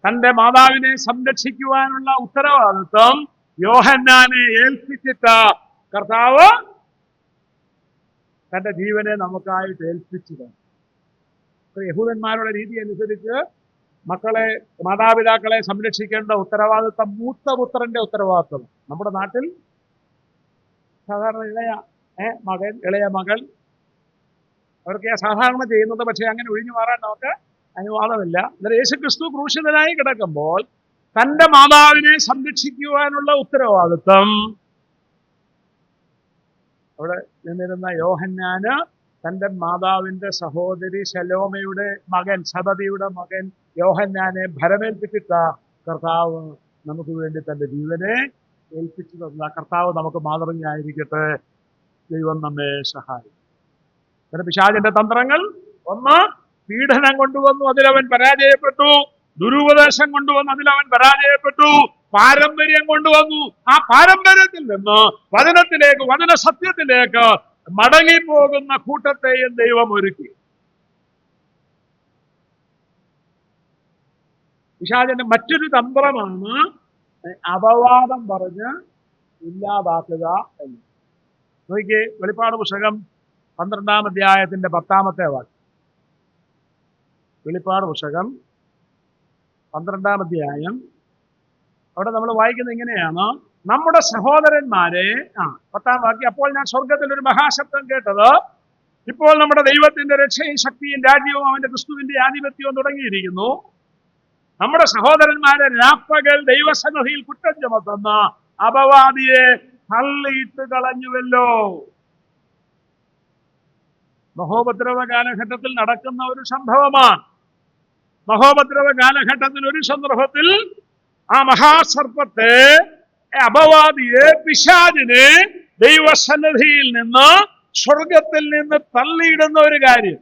തന്റെ മാതാവിനെ സംരക്ഷിക്കുവാനുള്ള ഉത്തരവാദിത്വം യോഹന്നാനെ ഏൽപ്പിച്ചിട്ട കർത്താവ് തന്റെ ജീവനെ നമുക്കായിട്ട് ഏൽപ്പിച്ചത്. യഹൂദന്മാരുടെ രീതി അനുസരിച്ച് മക്കളെ മാതാപിതാക്കളെ സംരക്ഷിക്കേണ്ട ഉത്തരവാദിത്വം മൂത്ത പുത്രന്റെ ഉത്തരവാദിത്വം. നമ്മുടെ നാട്ടിൽ സാധാരണ ഇളയ മകൾ അവർക്ക് സാധാരണ ചെയ്യുന്നത്. പക്ഷെ അങ്ങനെ ഒഴിഞ്ഞു മാറാൻ നമുക്ക് അനുവാദമില്ല. എന്നാൽ യേശുക്രിസ്തു ക്രൂശിതനായി കിടക്കുമ്പോൾ തന്റെ മാതാവിനെ സംരക്ഷിക്കുവാനുള്ള ഉത്തരവാദിത്വം അവിടെ നിന്നിരുന്ന യോഹന്നാന് തന്റെ മാതാവിന്റെ സഹോദരി ശലോമയുടെ മകൻ സബദിയുടെ മകൻ യോഹന്നാനെ ഭരമേൽപ്പിച്ചിട്ട കർത്താവ് നമുക്ക് വേണ്ടി തന്റെ ജീവനെ ഏൽപ്പിച്ചു തന്ന കർത്താവ് നമുക്ക് മാതൃകയായിരിക്കട്ടെ. ദൈവം നമ്മെ സഹായിക്കും. പിന്നെ പിശാചിന്റെ തന്ത്രങ്ങൾ: ഒന്ന്, പീഡനം കൊണ്ടുവന്നു, അതിലവൻ പരാജയപ്പെട്ടു. ദുരുപദേശം കൊണ്ടുവന്നു, അതിലവൻ പരാജയപ്പെട്ടു. പാരമ്പര്യം കൊണ്ടുവന്നു, ആ പാരമ്പര്യത്തിൽ നിന്ന് വചനത്തിലേക്ക്, വചന സത്യത്തിലേക്ക് മടങ്ങിപ്പോകുന്ന കൂട്ടത്തെയും ദൈവം ഒരുക്കി. പിശാചിന്റെ മറ്റൊരു തന്ത്രമാണ് അപവാദം പറഞ്ഞ് ഇല്ലാതാക്കുക എന്ന്. നോക്കിയേ, വെളിപ്പാട് പുസ്തകം 12-ാം അധ്യായത്തിന്റെ 10-ാമത്തെ വാക്യം. വെളിപ്പാട് പുസ്തകം 12-ാം അധ്യായം. അവിടെ നമ്മൾ വായിക്കുന്നത് ഇങ്ങനെയാണ്: നമ്മുടെ സഹോദരന്മാരെ, 10-ാം വാക്യം. അപ്പോൾ ഞാൻ സ്വർഗത്തിൽ ഒരു മഹാശബ്ദം കേട്ടത്: ഇപ്പോൾ നമ്മുടെ ദൈവത്തിന്റെ രക്ഷയും ശക്തിയും രാജ്യവും അവന്റെ ക്രിസ്തുവിന്റെ ആധിപത്യവും തുടങ്ങിയിരിക്കുന്നു. നമ്മുടെ സഹോദരന്മാരെ രാപ്പകൽ ദൈവസന്നിധിയിൽ കുറ്റം ചുമത്തുന്ന അപവാദിയെ തള്ളിയിട്ട് കളഞ്ഞുവല്ലോ. മഹോപദ്രവ കാലഘട്ടത്തിൽ നടക്കുന്ന ഒരു സംഭവമാണ്. മഹോപദ്രവ കാലഘട്ടത്തിൽ ഒരു സന്ദർഭത്തിൽ ആ മഹാസർപ്പത്തെ, അപവാദിയെ, പിശാചിനെ ദൈവസന്നിധിയിൽ നിന്ന്, സ്വർഗത്തിൽ നിന്ന് തള്ളിയിടുന്ന ഒരു കാര്യം.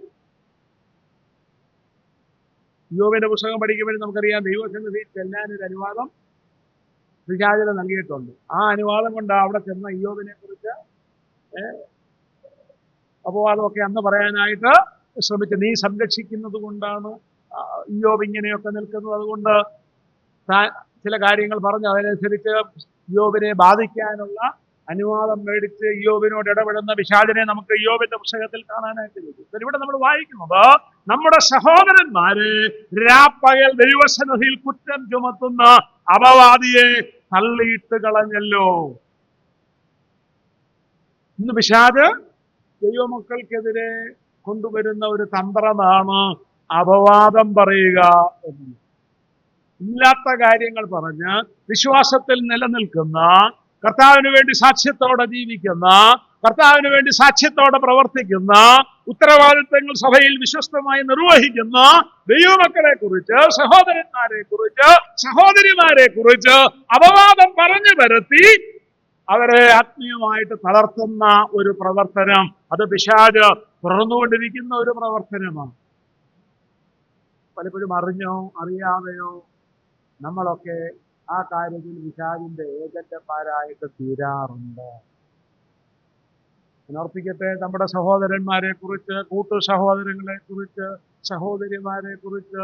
യോബിന്റെ പുസ്തകം പഠിക്കുമ്പോൾ നമുക്കറിയാം, ദൈവസന്നിധിയിൽ ചെല്ലാനൊരു അനുവാദം പിശാചിന് നൽകിയിട്ടുണ്ട്. ആ അനുവാദം കൊണ്ടാണ് അവിടെ ചെന്ന യോബിനെ കുറിച്ച് അപവാദമൊക്കെ അന്ന് പറയാനായിട്ട് ശ്രമിച്ചു. നീ സംരക്ഷിക്കുന്നത് കൊണ്ടാണ് യോബ് ഇങ്ങനെയൊക്കെ നിൽക്കുന്നത്. അതുകൊണ്ട് ചില കാര്യങ്ങൾ പറഞ്ഞ് അതിനനുസരിച്ച് യോബിനെ ബാധിക്കാനുള്ള അനുവാദം മേടിച്ച് യോബിനോട് ഇടപെടുന്ന പിശാചിനെ നമുക്ക് യോബിന്റെ പുസ്തകത്തിൽ കാണാനായിട്ട് കഴിയും. ഇവിടെ നമ്മൾ വായിക്കുന്നത്, നമ്മുടെ സഹോദരന്മാരെ രാപ്പകൽ ദൈവസന്നിധിയിൽ കുറ്റം ചുമത്തുന്ന അപവാദിയെ തള്ളിയിട്ട് കളഞ്ഞല്ലോ. ഇന്ന് പിശാച് ദൈവമക്കൾക്കെതിരെ കൊണ്ടുവരുന്ന ഒരു തന്ത്രമാണ് അപവാദം പറയുക എന്നത്. ഇല്ലാത്ത കാര്യങ്ങൾ പറഞ്ഞ് വിശ്വാസത്തിൽ നിലനിൽക്കുന്ന, കർത്താവിന് വേണ്ടി സാക്ഷ്യത്തോടെ ജീവിക്കുന്ന, കർത്താവിന് വേണ്ടി സാക്ഷ്യത്തോടെ പ്രവർത്തിക്കുന്ന, ഉത്തരവാദിത്തങ്ങൾ സഭയിൽ വിശ്വസ്തമായി നിർവഹിക്കുന്ന ദൈവമക്കളെ കുറിച്ച്, സഹോദരന്മാരെ കുറിച്ച്, സഹോദരിമാരെ കുറിച്ച് അപവാദം പറഞ്ഞു പരത്തി അവരെ ആത്മീയമായിട്ട് തളർത്തുന്ന ഒരു പ്രവർത്തനം, അത് പിശാച് തുറന്നുകൊണ്ടിരിക്കുന്ന ഒരു പ്രവർത്തനമാണ്. പലപ്പോഴും അറിഞ്ഞോ അറിയാതെയോ നമ്മളൊക്കെ ആ കാര്യത്തിൽ പിശാചിന്റെ ഏജന്റന്മാരായിട്ട് തീരാറുണ്ട്. ഓർപ്പിക്കട്ടെ, നമ്മുടെ സഹോദരന്മാരെ കുറിച്ച്, കൂട്ടു സഹോദരങ്ങളെ കുറിച്ച്, സഹോദരിമാരെ കുറിച്ച്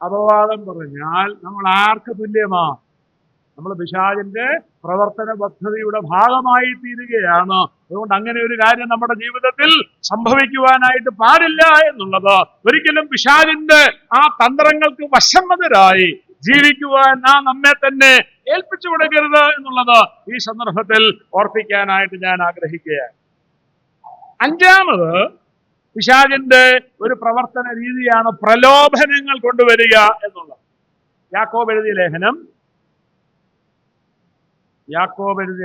അപവാദം പറഞ്ഞാൽ നമ്മൾ ആർക്ക് തുല്യമാണ്? നമ്മൾ പിശാചിന്റെ പ്രവർത്തന പദ്ധതിയുടെ ഭാഗമായി തീരുകയാണ്. അതുകൊണ്ട് അങ്ങനെ ഒരു കാര്യം നമ്മുടെ ജീവിതത്തിൽ സംഭവിക്കുവാനായിട്ട് പാടില്ല എന്നുള്ളത്, ഒരിക്കലും പിശാചിന്റെ ആ തന്ത്രങ്ങൾക്ക് വശംവദരായി ജീവിക്കുവാൻ നമ്മെ തന്നെ ഏൽപ്പിച്ചു കൊടുക്കരുത് എന്നുള്ളത് ഈ സന്ദർഭത്തിൽ ഓർപ്പിക്കാനായിട്ട് ഞാൻ ആഗ്രഹിക്കുകയാണ്. അഞ്ചാമത്, പിശാചിന്റെ ഒരു പ്രവർത്തന രീതിയാണ് പ്രലോഭനങ്ങൾ കൊണ്ടുവരിക എന്നുള്ളത്. യാക്കോബ് എഴുതിയ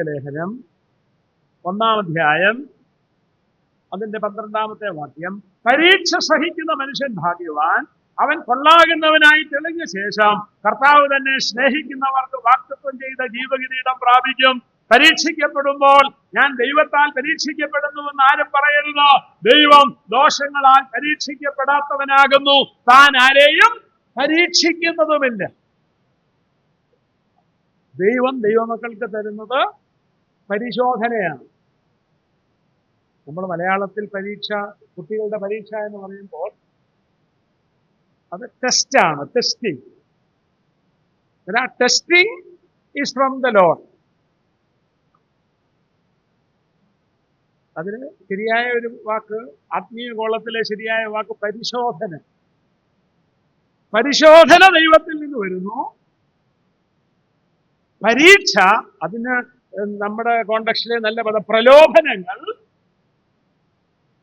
ലേഖനം 1-ാം അധ്യായം അതിന്റെ 12-ാമത്തെ വാക്യം. പരീക്ഷ സഹിക്കുന്ന മനുഷ്യൻ ഭാഗ്യവാൻ, അവൻ കൊള്ളാകുന്നവനായി തെളിഞ്ഞ ശേഷം കർത്താവ് തന്നെ സ്നേഹിക്കുന്നവർക്ക് വാഗ്ദത്തം ചെയ്ത ജീവകിരീടം പ്രാപിക്കും. പരീക്ഷിക്കപ്പെടുമ്പോൾ ഞാൻ ദൈവത്താൽ പരീക്ഷിക്കപ്പെടുന്നുവെന്ന് ആരും പറയരുത്. ദൈവം ദോഷങ്ങളാൽ പരീക്ഷിക്കപ്പെടാത്തവനാകുന്നു. താൻ ആരെയും പരീക്ഷിക്കുന്നതുമില്ല. ദൈവം ദൈവമക്കൾക്ക് തരുന്നത് പരിശോധനയാണ്. നമ്മൾ മലയാളത്തിൽ പരീക്ഷ, കുട്ടികളുടെ പരീക്ഷ എന്ന് പറയുമ്പോൾ അത് ടെസ്റ്റാണ്, testing. Testing is from the Lord. അതിന് ശരിയായ ഒരു വാക്ക്, ആത്മീയ ഗോളത്തിലെ ശരിയായ വാക്ക് പരിശോധന. പരിശോധന ദൈവത്തിൽ നിന്ന് വരുന്നു. പരീക്ഷ, അതിന് നമ്മുടെ കോണ്ടക്സ്റ്റിലെ നല്ല പദം പ്രലോഭനങ്ങൾ.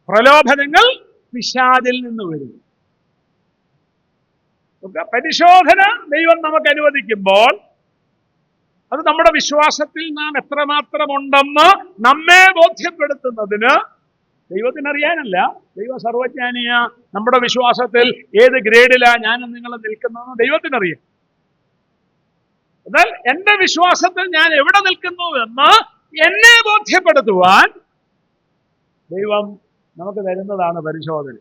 പ്രലോഭനങ്ങൾ പിശാചിൽ നിന്ന് വരുന്നു. പരിശോധന ദൈവം നമുക്ക് അനുവദിക്കുമ്പോൾ അത് നമ്മുടെ വിശ്വാസത്തിൽ നാം എത്രമാത്രം ഉണ്ടെന്ന് നമ്മെ ബോധ്യപ്പെടുത്തുന്നതിന്, ദൈവത്തിനറിയാനല്ല, ദൈവ സർവജ്ഞാനിയ, നമ്മുടെ വിശ്വാസത്തിൽ ഏത് ഗ്രേഡിലാ ഞാനും നിങ്ങളും നിൽക്കുന്നതെന്ന് ദൈവത്തിനറിയാം. എന്നാൽ എന്റെ വിശ്വാസത്തിൽ ഞാൻ എവിടെ നിൽക്കുന്നു എന്ന് എന്നെ ബോധ്യപ്പെടുത്തുവാൻ ദൈവം നമുക്ക് തരുന്നതാണ് പരിശോധന.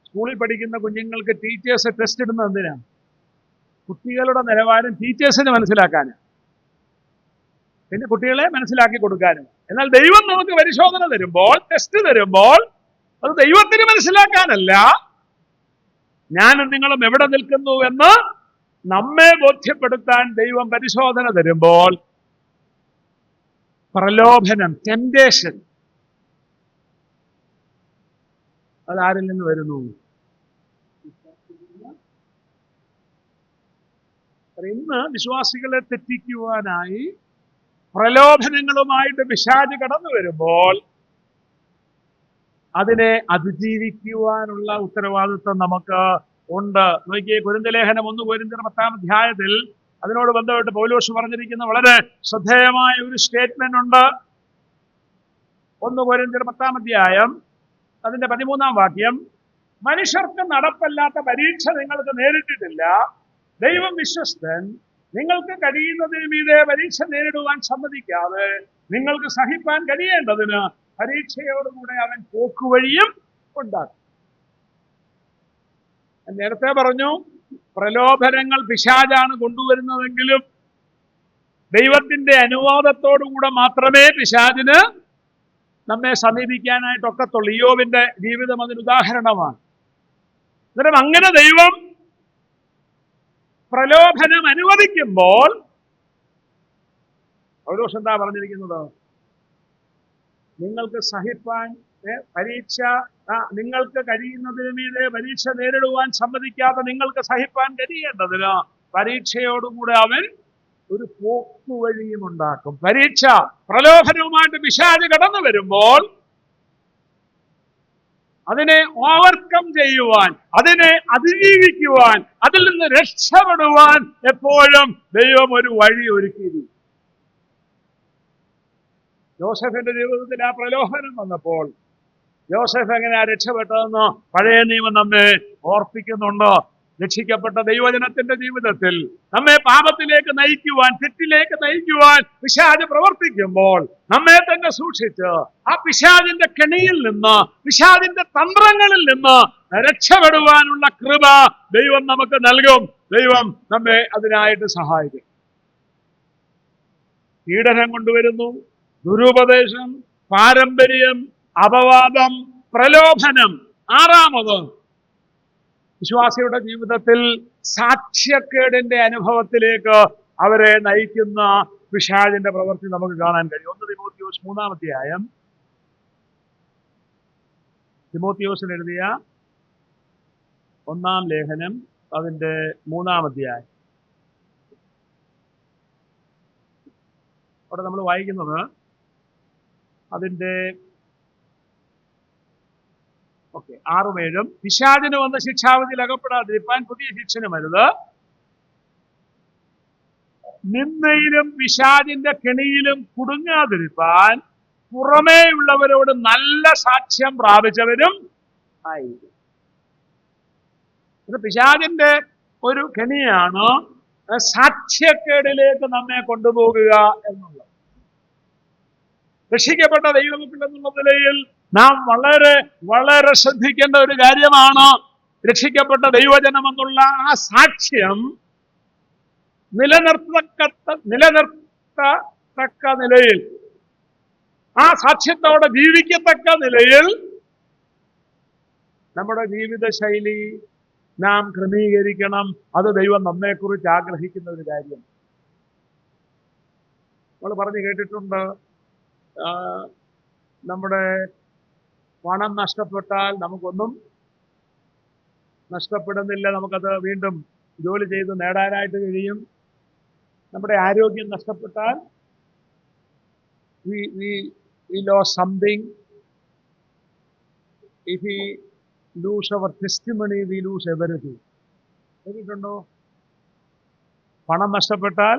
സ്കൂളിൽ പഠിക്കുന്ന കുഞ്ഞുങ്ങൾക്ക് ടീച്ചേഴ്സ് ടെസ്റ്റ് ഇടുന്നത് എന്തിനാണ്? കുട്ടികളുടെ നിലവാരം ടീച്ചേഴ്സിന് മനസ്സിലാക്കാനും പിന്നെ കുട്ടികളെ മനസ്സിലാക്കി കൊടുക്കാനും. എന്നാൽ ദൈവം നമുക്ക് പരിശോധന തരുമ്പോൾ, ടെസ്റ്റ് തരുമ്പോൾ, അത് ദൈവത്തിന് മനസ്സിലാക്കാനല്ല, ഞാനും നിങ്ങളും എവിടെ നിൽക്കുന്നു എന്ന് നമ്മെ ബോധ്യപ്പെടുത്താൻ ദൈവം പരിശോധന തരുമ്പോൾ, പ്രലോഭനം, ടെംപ്റ്റേഷൻ, അതാരിൽ നിന്ന് വരുന്നു? ഇന്ന് വിശ്വാസികളെ തെറ്റിക്കുവാനായി പ്രലോഭനങ്ങളുമായിട്ട് പിശാച് കടന്നു വരുമ്പോൾ അതിനെ അതിജീവിക്കുവാനുള്ള ഉത്തരവാദിത്വം നമുക്ക് ഉണ്ട്. നോക്കിയേ, കൊരിന്ത്യർ ലേഖനം 1 കൊരിന്ത്യർ 10-ാം അധ്യായത്തിൽ അതിനോട് ബന്ധപ്പെട്ട് പൗലോസ് പറഞ്ഞിരിക്കുന്ന വളരെ ശ്രദ്ധേയമായ ഒരു സ്റ്റേറ്റ്മെന്റ് ഉണ്ട്. 1 കൊരിന്ത്യർ 10-ാം അധ്യായം അതിന്റെ 13-ാം വാക്യം, മനുഷ്യർക്ക് നടപ്പല്ലാത്ത പരീക്ഷ നിങ്ങൾക്ക് നേരിട്ടിട്ടില്ല. ദൈവം വിശ്വസ്തൻ. നിങ്ങൾക്ക് കഴിയുന്നതിന് മീതെ പരീക്ഷ നേരിടുവാൻ സമ്മതിക്കാതെ നിങ്ങൾക്ക് സഹിപ്പാൻ കഴിയേണ്ടതിന് പരീക്ഷയോടുകൂടെ അവൻ പോക്കുവഴിയും ഉണ്ടാക്കും. നേരത്തെ പറഞ്ഞു, പ്രലോഭനങ്ങൾ പിശാചാണ് കൊണ്ടുവരുന്നതെങ്കിലും ദൈവത്തിന്റെ അനുവാദത്തോടുകൂടെ മാത്രമേ പിശാചിന് നമ്മെ സമീപിക്കാനായിട്ടൊക്കത്തുള്ളൂ. ഇയ്യോബിന്റെ ജീവിതം അതിന് ഉദാഹരണമാണ്. അന്നേരം അങ്ങനെ ദൈവം പ്രലോഭനം അനുവദിക്കുമ്പോൾ പൗലോസ് എന്താ പറഞ്ഞിരിക്കുന്നത്? നിങ്ങൾക്ക് സഹിപ്പാൻ പരീക്ഷ, നിങ്ങൾക്ക് കഴിയുന്നതിന് മീതെ പരീക്ഷ നേരിടുവാൻ സമ്മതിക്കാതെ നിങ്ങൾക്ക് സഹിപ്പാൻ കഴിയേണ്ടതിന് പരീക്ഷയോടുകൂടെ അവൻ ഒരു പോക്കുവഴിയും ഉണ്ടാക്കും. പരീക്ഷ, പ്രലോഭനവുമായിട്ട് പിശാച് കടന്നു വരുമ്പോൾ അതിനെ ഓവർകം ചെയ്യുവാൻ, അതിനെ അതിജീവിക്കുവാൻ, അതിൽ നിന്ന് രക്ഷപ്പെടുവാൻ എപ്പോഴും ദൈവം ഒരു വഴി ഒരുക്കിയിരുന്നു. യോസേഫിന്റെ ജീവിതത്തിൽ ആ പ്രലോഭനം വന്നപ്പോൾ യോസേഫ് എങ്ങനെയാ രക്ഷപ്പെട്ടതെന്ന് പഴയ നിയമം നമ്മെ ഓർപ്പിക്കുന്നുണ്ട്. രക്ഷിക്കപ്പെട്ട ദൈവജനത്തിന്റെ ജീവിതത്തിൽ നമ്മെ പാപത്തിലേക്ക് നയിക്കുവാൻ, തെറ്റിലേക്ക് നയിക്കുവാൻ പിശാച് പ്രവർത്തിക്കുമ്പോൾ നമ്മെ തന്നെ സൂക്ഷിച്ച് ആ പിശാചിന്റെ കെണിയിൽ നിന്ന്, പിശാചിന്റെ തന്ത്രങ്ങളിൽ നിന്ന് രക്ഷപ്പെടുവാനുള്ള കൃപ ദൈവം നമുക്ക് നൽകും. ദൈവം നമ്മെ അതിനായിട്ട് സഹായിക്കും. പീഡനം കൊണ്ടുവരുന്നു, ദുരുപദേശം, പാരമ്പര്യം, അപവാദം, പ്രലോഭനം. 6ാമത്, വിശ്വാസിയുടെ ജീവിതത്തിൽ സാക്ഷ്യക്കേടിന്റെ അനുഭവത്തിലേക്ക് അവരെ നയിക്കുന്ന പിശാചിന്റെ പ്രവൃത്തി നമുക്ക് കാണാൻ കഴിയും. 1 തിമോത്തിയോസ് 3-ാം അധ്യായം, തിമോത്തിയോസിന് എഴുതിയ 1-ാം ലേഖനം അതിന്റെ 3-ാം അധ്യായം. അവിടെ നമ്മൾ വായിക്കുന്നത് അതിന്റെ 6-7 പിശാചിന് വന്ന ശിക്ഷാവിധിയിൽ അകപ്പെടാതിരിപ്പാൻ പുതിയ ശിക്ഷനും അരുത്. നിന്നയിലും പിശാചിന്റെ കെണിയിലും കുടുങ്ങാതിരിപ്പാൻ പുറമേയുള്ളവരോട് നല്ല സാക്ഷ്യം പ്രാപിച്ചവരും ആയിരിക്കും. ഇത് പിശാചിന്റെ ഒരു കെണിയാണ് സാക്ഷ്യക്കേടിലേക്ക് നമ്മെ കൊണ്ടുപോകുക എന്നുള്ളത്. രക്ഷിക്കപ്പെട്ട ദൈവമക്കൾ എന്നുള്ള നിലയിൽ നാം വളരെ വളരെ ശ്രദ്ധിക്കേണ്ട ഒരു കാര്യമാണ് രക്ഷിക്കപ്പെട്ട ദൈവജനം എന്നുള്ള ആ സാക്ഷ്യം നിലനിർത്തത്തക്ക നിലയിൽ, ആ സാക്ഷ്യത്തോടെ ജീവിക്കത്തക്ക നിലയിൽ നമ്മുടെ ജീവിതശൈലി നാം ക്രമീകരിക്കണം. അത് ദൈവം നമ്മെക്കുറിച്ച് ആഗ്രഹിക്കുന്ന ഒരു കാര്യം. നമ്മൾ പറഞ്ഞു കേട്ടിട്ടുണ്ട്, നമ്മുടെ പണം നഷ്ടപ്പെട്ടാൽ നമുക്കൊന്നും നഷ്ടപ്പെടുന്നില്ല, നമുക്കത് വീണ്ടും ജോലി ചെയ്ത് നേടാനായിട്ട് കഴിയും. നമ്മുടെ ആരോഗ്യം നഷ്ടപ്പെട്ടാൽ we lost something. If we lose our testimony, we lose everything. കേട്ടിട്ടുണ്ടോ? പണം നഷ്ടപ്പെട്ടാൽ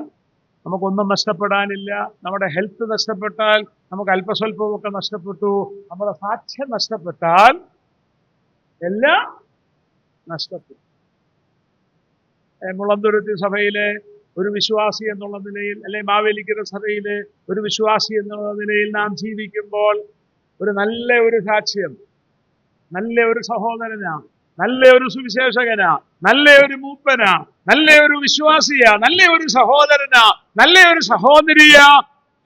നമുക്കൊന്നും നഷ്ടപ്പെടാനില്ല. നമ്മുടെ ഹെൽത്ത് നഷ്ടപ്പെട്ടാൽ നമുക്ക് അല്പസ്വല്പമൊക്കെ നഷ്ടപ്പെട്ടു. നമ്മുടെ സാക്ഷ്യം നഷ്ടപ്പെട്ടാൽ എല്ലാം നഷ്ടപ്പെട്ടു. മുളന്തുരുത്തി സഭയിലെ ഒരു വിശ്വാസി എന്നുള്ള നിലയിൽ, അല്ലെങ്കിൽ മാവേലിക്കര സഭയിലെ ഒരു വിശ്വാസി എന്നുള്ള നിലയിൽ നാം ജീവിക്കുമ്പോൾ ഒരു നല്ല ഒരു സാക്ഷ്യം, നല്ല ഒരു സഹോദരനാ, നല്ല ഒരു സുവിശേഷകനാ, നല്ല ഒരു മൂപ്പനാ, നല്ല ഒരു വിശ്വാസിയാ, നല്ല ഒരു സഹോദരനാ, നല്ല ഒരു സഹോദരിയാ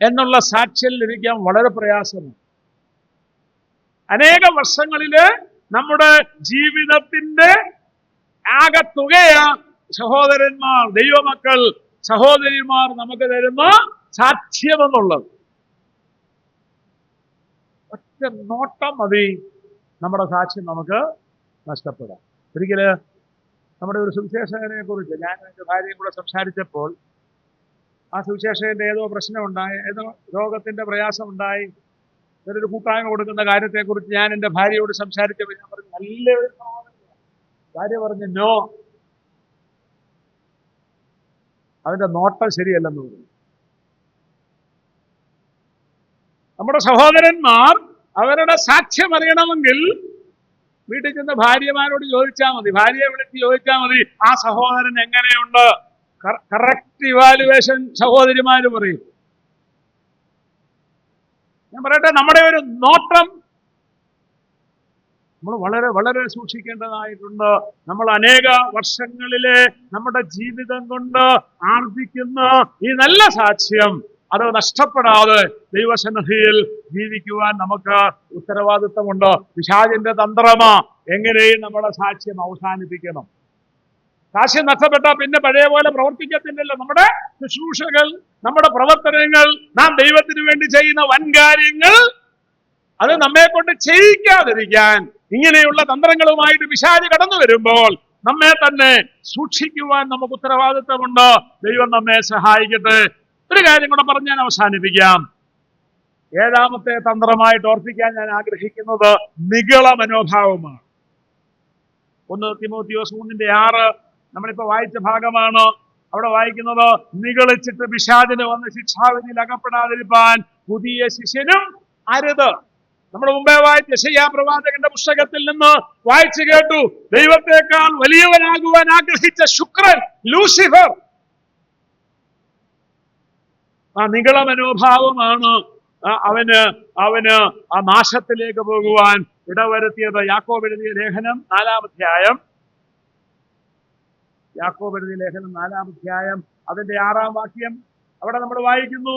എന്നുള്ള സാക്ഷ്യം ലഭിക്കാൻ വളരെ പ്രയാസമാണ്. അനേക വർഷങ്ങളില് നമ്മുടെ ജീവിതത്തിന്റെ ആകത്തുകയാ സഹോദരന്മാർ, ദൈവമക്കൾ, സഹോദരിമാർ നമുക്ക് തരുന്ന സാക്ഷ്യമെന്നുള്ളത്. ഒറ്റ നോട്ടം മതി നമ്മുടെ സാക്ഷ്യം നമുക്ക് നഷ്ടപ്പെടാം. ഒരിക്കല് നമ്മുടെ ഒരു സുവിശേഷകനെ കുറിച്ച് ഞാൻ എൻ്റെ ഭാര്യയും കൂടെ സംസാരിച്ചപ്പോൾ, ആ സുവിശേഷകന്റെ ഏതോ പ്രശ്നമുണ്ടായി, ഏതോ രോഗത്തിന്റെ പ്രയാസം ഉണ്ടായി, ഒരു കൂട്ടായ്മ കൊടുക്കുന്ന കാര്യത്തെക്കുറിച്ച് ഞാൻ എൻ്റെ ഭാര്യയോട് സംസാരിച്ചപ്പോൾ ഞാൻ പറഞ്ഞു, നല്ലൊരു സഹോദരനാണ്. ഭാര്യ പറഞ്ഞു, നോ, അതിന്റെ നോട്ടം ശരിയല്ലെന്ന് പറഞ്ഞു. നമ്മുടെ സഹോദരന്മാർ അവരുടെ സാക്ഷ്യം അറിയണമെങ്കിൽ വീട്ടിൽ ചെന്ന് ഭാര്യമാരോട് ചോദിച്ചാൽ മതി, ഭാര്യയെ വിളിച്ച് ചോദിച്ചാൽ മതി, ആ സഹോദരൻ എങ്ങനെയുണ്ട്. കറക്റ്റ് ഇവാലുവേഷൻ സഹോദരിമാര് പറയും. ഞാൻ പറയട്ടെ, നമ്മുടെ ഒരു നോട്ടം നമ്മൾ വളരെ വളരെ സൂക്ഷിക്കേണ്ടതായിട്ടുണ്ട്. നമ്മൾ അനേക വർഷങ്ങളിലെ നമ്മുടെ ജീവിതം കൊണ്ട് ആർജിക്കുന്ന ഈ നല്ല സാക്ഷ്യം അത് നഷ്ടപ്പെടാതെ ദൈവസന്നിധിയിൽ ജീവിക്കുവാൻ നമുക്ക് ഉത്തരവാദിത്വമുണ്ട്. പിശാചിന്റെ തന്ത്രമാ എങ്ങനെയും നമ്മുടെ സാക്ഷ്യം അവസാനിപ്പിക്കണം. സാക്ഷ്യം നഷ്ടപ്പെട്ടാൽ പിന്നെ പഴയ പോലെ പ്രവർത്തിക്കത്തില്ലല്ലോ. നമ്മുടെ ശുശ്രൂഷകൾ, നമ്മുടെ പ്രവർത്തനങ്ങൾ, നാം ദൈവത്തിന് വേണ്ടി ചെയ്യുന്ന വൻകാര്യങ്ങൾ, അത് നമ്മെ കൊണ്ട് ചെയ്യിക്കാതിരിക്കാൻ ഇങ്ങനെയുള്ള തന്ത്രങ്ങളുമായിട്ട് പിശാച് കടന്നു വരുമ്പോൾ നമ്മെ തന്നെ സൂക്ഷിക്കുവാൻ നമുക്ക് ഉത്തരവാദിത്വമുണ്ട്. ദൈവം നമ്മെ സഹായിക്കട്ടെ. ഒരു കാര്യം കൂടെ പറഞ്ഞ് ഞാൻ അവസാനിപ്പിക്കാം. ഏഴാമത്തെ തന്ത്രമായിട്ട് ഓർപ്പിക്കാൻ ഞാൻ ആഗ്രഹിക്കുന്നത് നിഗള മനോഭാവമാണ്. 1 തിമോത്തിയോസ് 3:6 നമ്മളിപ്പോ വായിച്ച ഭാഗമാണ്. അവിടെ വായിക്കുന്നത്, നിഗളിച്ചിട്ട് പിശാചിന് വന്ന് ശിക്ഷാവിധിയിൽ അകപ്പെടാതിരിക്കാൻ പുതിയ ശിഷ്യനും അരുത്. നമ്മൾ മുമ്പേ വായിച്ച യെശയ്യാ പ്രവാചകന്റെ പുസ്തകത്തിൽ നിന്ന് വായിച്ചു കേട്ടു, ദൈവത്തെക്കാൾ വലിയവനാകുവാൻ ആഗ്രഹിച്ച ശുക്രൻ ലൂസിഫർ, ആ നിഗള മനോഭാവമാണ് അവന് ആ നാശത്തിലേക്ക് പോകുവാൻ ഇടവരുത്തിയത്. യാക്കോബ് എഴുതിയ ലേഖനം 4-ാം അധ്യായം, യാക്കോബ് എഴുതിയ ലേഖനം 4-ാം അധ്യായം അതിന്റെ 6-ാം വാക്യം അവിടെ നമ്മൾ വായിക്കുന്നു,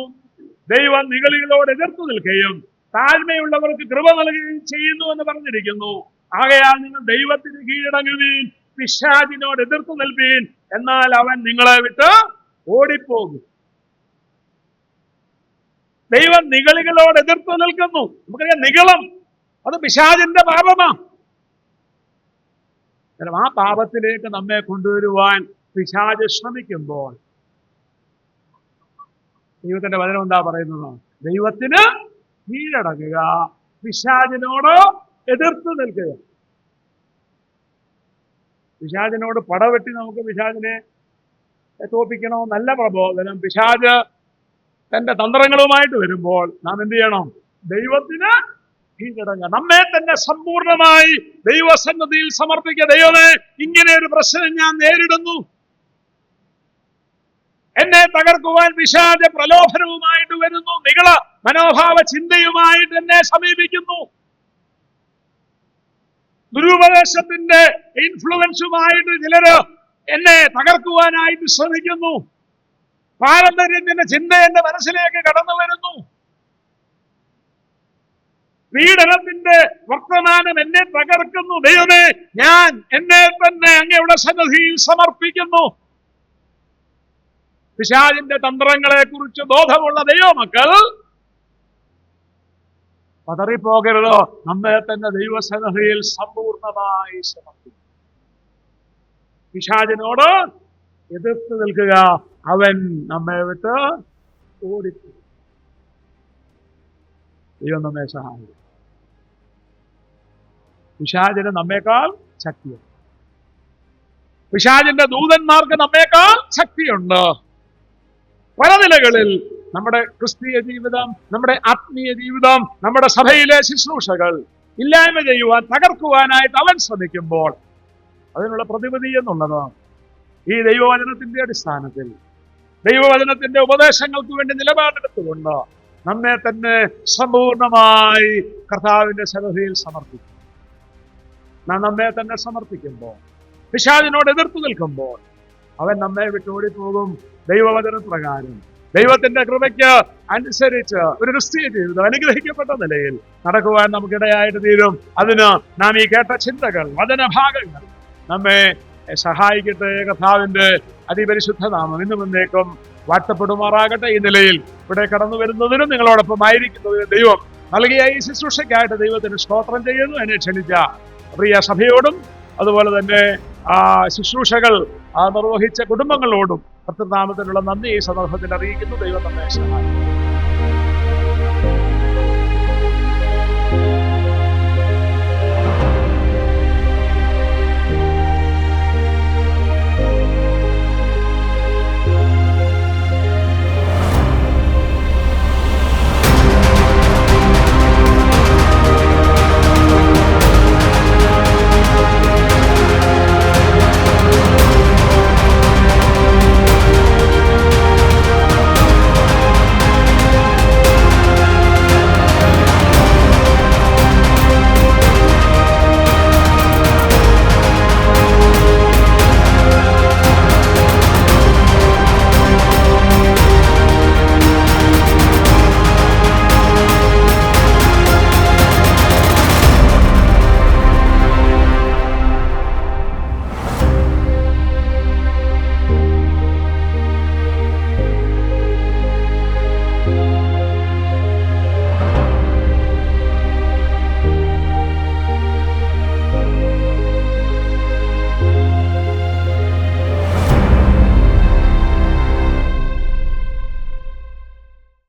ദൈവം നിഗളികളോട് എതിർത്തു നിൽക്കുകയും താഴ്മയുള്ളവർക്ക് കൃപ നൽകുകയും ചെയ്യുന്നു എന്ന് പറഞ്ഞിരിക്കുന്നു. ആകയാൽ നിങ്ങൾ ദൈവത്തിന് കീഴടങ്ങുവീൻ, പിശാചിനോട് എതിർത്തു നിൽപ്പീൻ, എന്നാൽ അവൻ നിങ്ങളെ വിട്ട് ഓടിപ്പോകും. ദൈവം നിഗളികളോട് എതിർത്തു നിൽക്കുന്നു. നമുക്കറിയാം, നിഗളം അത് പിശാചിന്റെ പാപമാണ്. ആ പാപത്തിലേക്ക് നമ്മെ കൊണ്ടുവരുവാൻ പിശാച് ശ്രമിക്കുമ്പോൾ ദൈവത്തിന്റെ വചനം എന്താ പറയുന്നത്? ദൈവത്തിന് കീഴടങ്ങുക, പിശാചിനോട് എതിർത്ത് നിൽക്കുക. പിശാചിനോട് പടവെട്ടി നമുക്ക് പിശാചിനെ തോപ്പിക്കണമെന്നല്ല പ്രബോധനം. പിശാച് തന്റെ തന്ത്രങ്ങളുമായിട്ട് വരുമ്പോൾ നാം എന്ത് ചെയ്യണം? ദൈവത്തിന് കീഴടങ്ങുക, നമ്മെ തന്നെ സമ്പൂർണമായി ദൈവസന്നിധിയിൽ സമർപ്പിക്കുക. ദൈവമേ, ഇങ്ങനെ ഒരു പ്രശ്നം ഞാൻ നേരിടുന്നു, എന്നെ തകർക്കുവാൻ പിശാച പ്രലോഭനവുമായിട്ട് വരുന്നു, നികള മനോഭാവ ചിന്തയുമായിട്ട് എന്നെ സമീപിക്കുന്നു, ദുരുപദേശത്തിന്റെ ഇൻഫ്ലുവൻസുമായിട്ട് ചിലര് എന്നെ തകർക്കുവാനായിട്ട് ശ്രമിക്കുന്നു, പാരമ്പര്യത്തിന്റെ ചിന്ത എന്റെ മനസ്സിലേക്ക് കടന്നു വരുന്നു, പീഡനത്തിന്റെ വർത്തമാനം എന്നെ തകർക്കുന്നു. ദൈവമേ, ഞാൻ എന്നെ തന്നെ അങ്ങയുടെ സന്നിധിയിൽ സമർപ്പിക്കുന്നു. പിശാചിന്റെ തന്ത്രങ്ങളെ കുറിച്ച് ബോധമുള്ള ദൈവമക്കൾ പതറിപ്പോകരുത്. നമ്മെ തന്നെ ദൈവസന്നിധിയിൽ സമ്പൂർണമായി സമർപ്പിക്കും. പിശാചിനോട് എതിർത്ത് നിൽക്കുക, അവൻ നമ്മെ വിട്ട് ഓടിപ്പോകും. ദൈവം നമ്മെ സഹായിക്കും. പിശാചിന് നമ്മേക്കാൾ ശക്തിയുണ്ട്. പിശാചിന്റെ ദൂതന്മാർക്ക് നമ്മേക്കാൾ ശക്തിയുണ്ട്. പല നിലകളിൽ നമ്മുടെ ക്രിസ്തീയ ജീവിതം, നമ്മുടെ ആത്മീയ ജീവിതം, നമ്മുടെ സഭയിലെ ശുശ്രൂഷകൾ ഇല്ലായ്മ ചെയ്യുവാൻ, തകർക്കുവാനായിട്ട് അവൻ ശ്രമിക്കുമ്പോൾ അതിനുള്ള പ്രതിവിധി എന്നുള്ളത് ഈ ദൈവവചനത്തിന്റെ അടിസ്ഥാനത്തിൽ ദൈവവചനത്തിന്റെ ഉപദേശങ്ങൾക്ക് വേണ്ടി നിലപാടെടുത്തുകൊണ്ട് നമ്മെ തന്നെ സമ്പൂർണമായി കർത്താവിന്റെ സന്നിധിയിൽ സമർപ്പിക്കും. നാം നമ്മെ തന്നെ സമർപ്പിക്കുമ്പോൾ, പിശാചിനോട് എതിർത്തു നിൽക്കുമ്പോൾ അവൻ നമ്മെ വിട്ടോടിപ്പോകും. ദൈവവചന പ്രകാരം ദൈവത്തിന്റെ കൃപയ്ക്ക് അനുസരിച്ച് ഒരു ക്രിസ്തീയ ജീവിതം അനുഗ്രഹിക്കപ്പെട്ട നിലയിൽ നടക്കുവാൻ നമുക്കിടയായിട്ട് തീരും. അതിന് നാം ഈ കേട്ട ചിന്തകൾ, വചനഭാഗങ്ങൾ നമ്മെ സഹായിക്കട്ടെ. കർത്താവിന്റെ അതിപരിശുദ്ധ നാമം ഇന്നും എന്നേക്കും വാഴ്ത്തപ്പെടുമാറാകട്ടെ. ഈ നിലയിൽ ഇവിടെ കടന്നു വരുന്നതിനും നിങ്ങളോടൊപ്പം ആയിരിക്കുന്നതിനും ദൈവം നൽകിയ ഈ ശുശ്രൂഷയ്ക്കായിട്ട് ദൈവത്തിന് സ്തോത്രം ചെയ്യുന്നു. എന്നെ ക്ഷണിച്ച പ്രിയ സഭയോടും അതുപോലെ തന്നെ ശുശ്രൂഷകൾ നിർവഹിച്ച കുടുംബങ്ങളോടും കർത്തൃനാമത്തിലുള്ള നന്ദി ഈ സന്ദർഭത്തിൽ അറിയിക്കുന്നു. ദൈവം നമ്മെ സഹായിക്കും.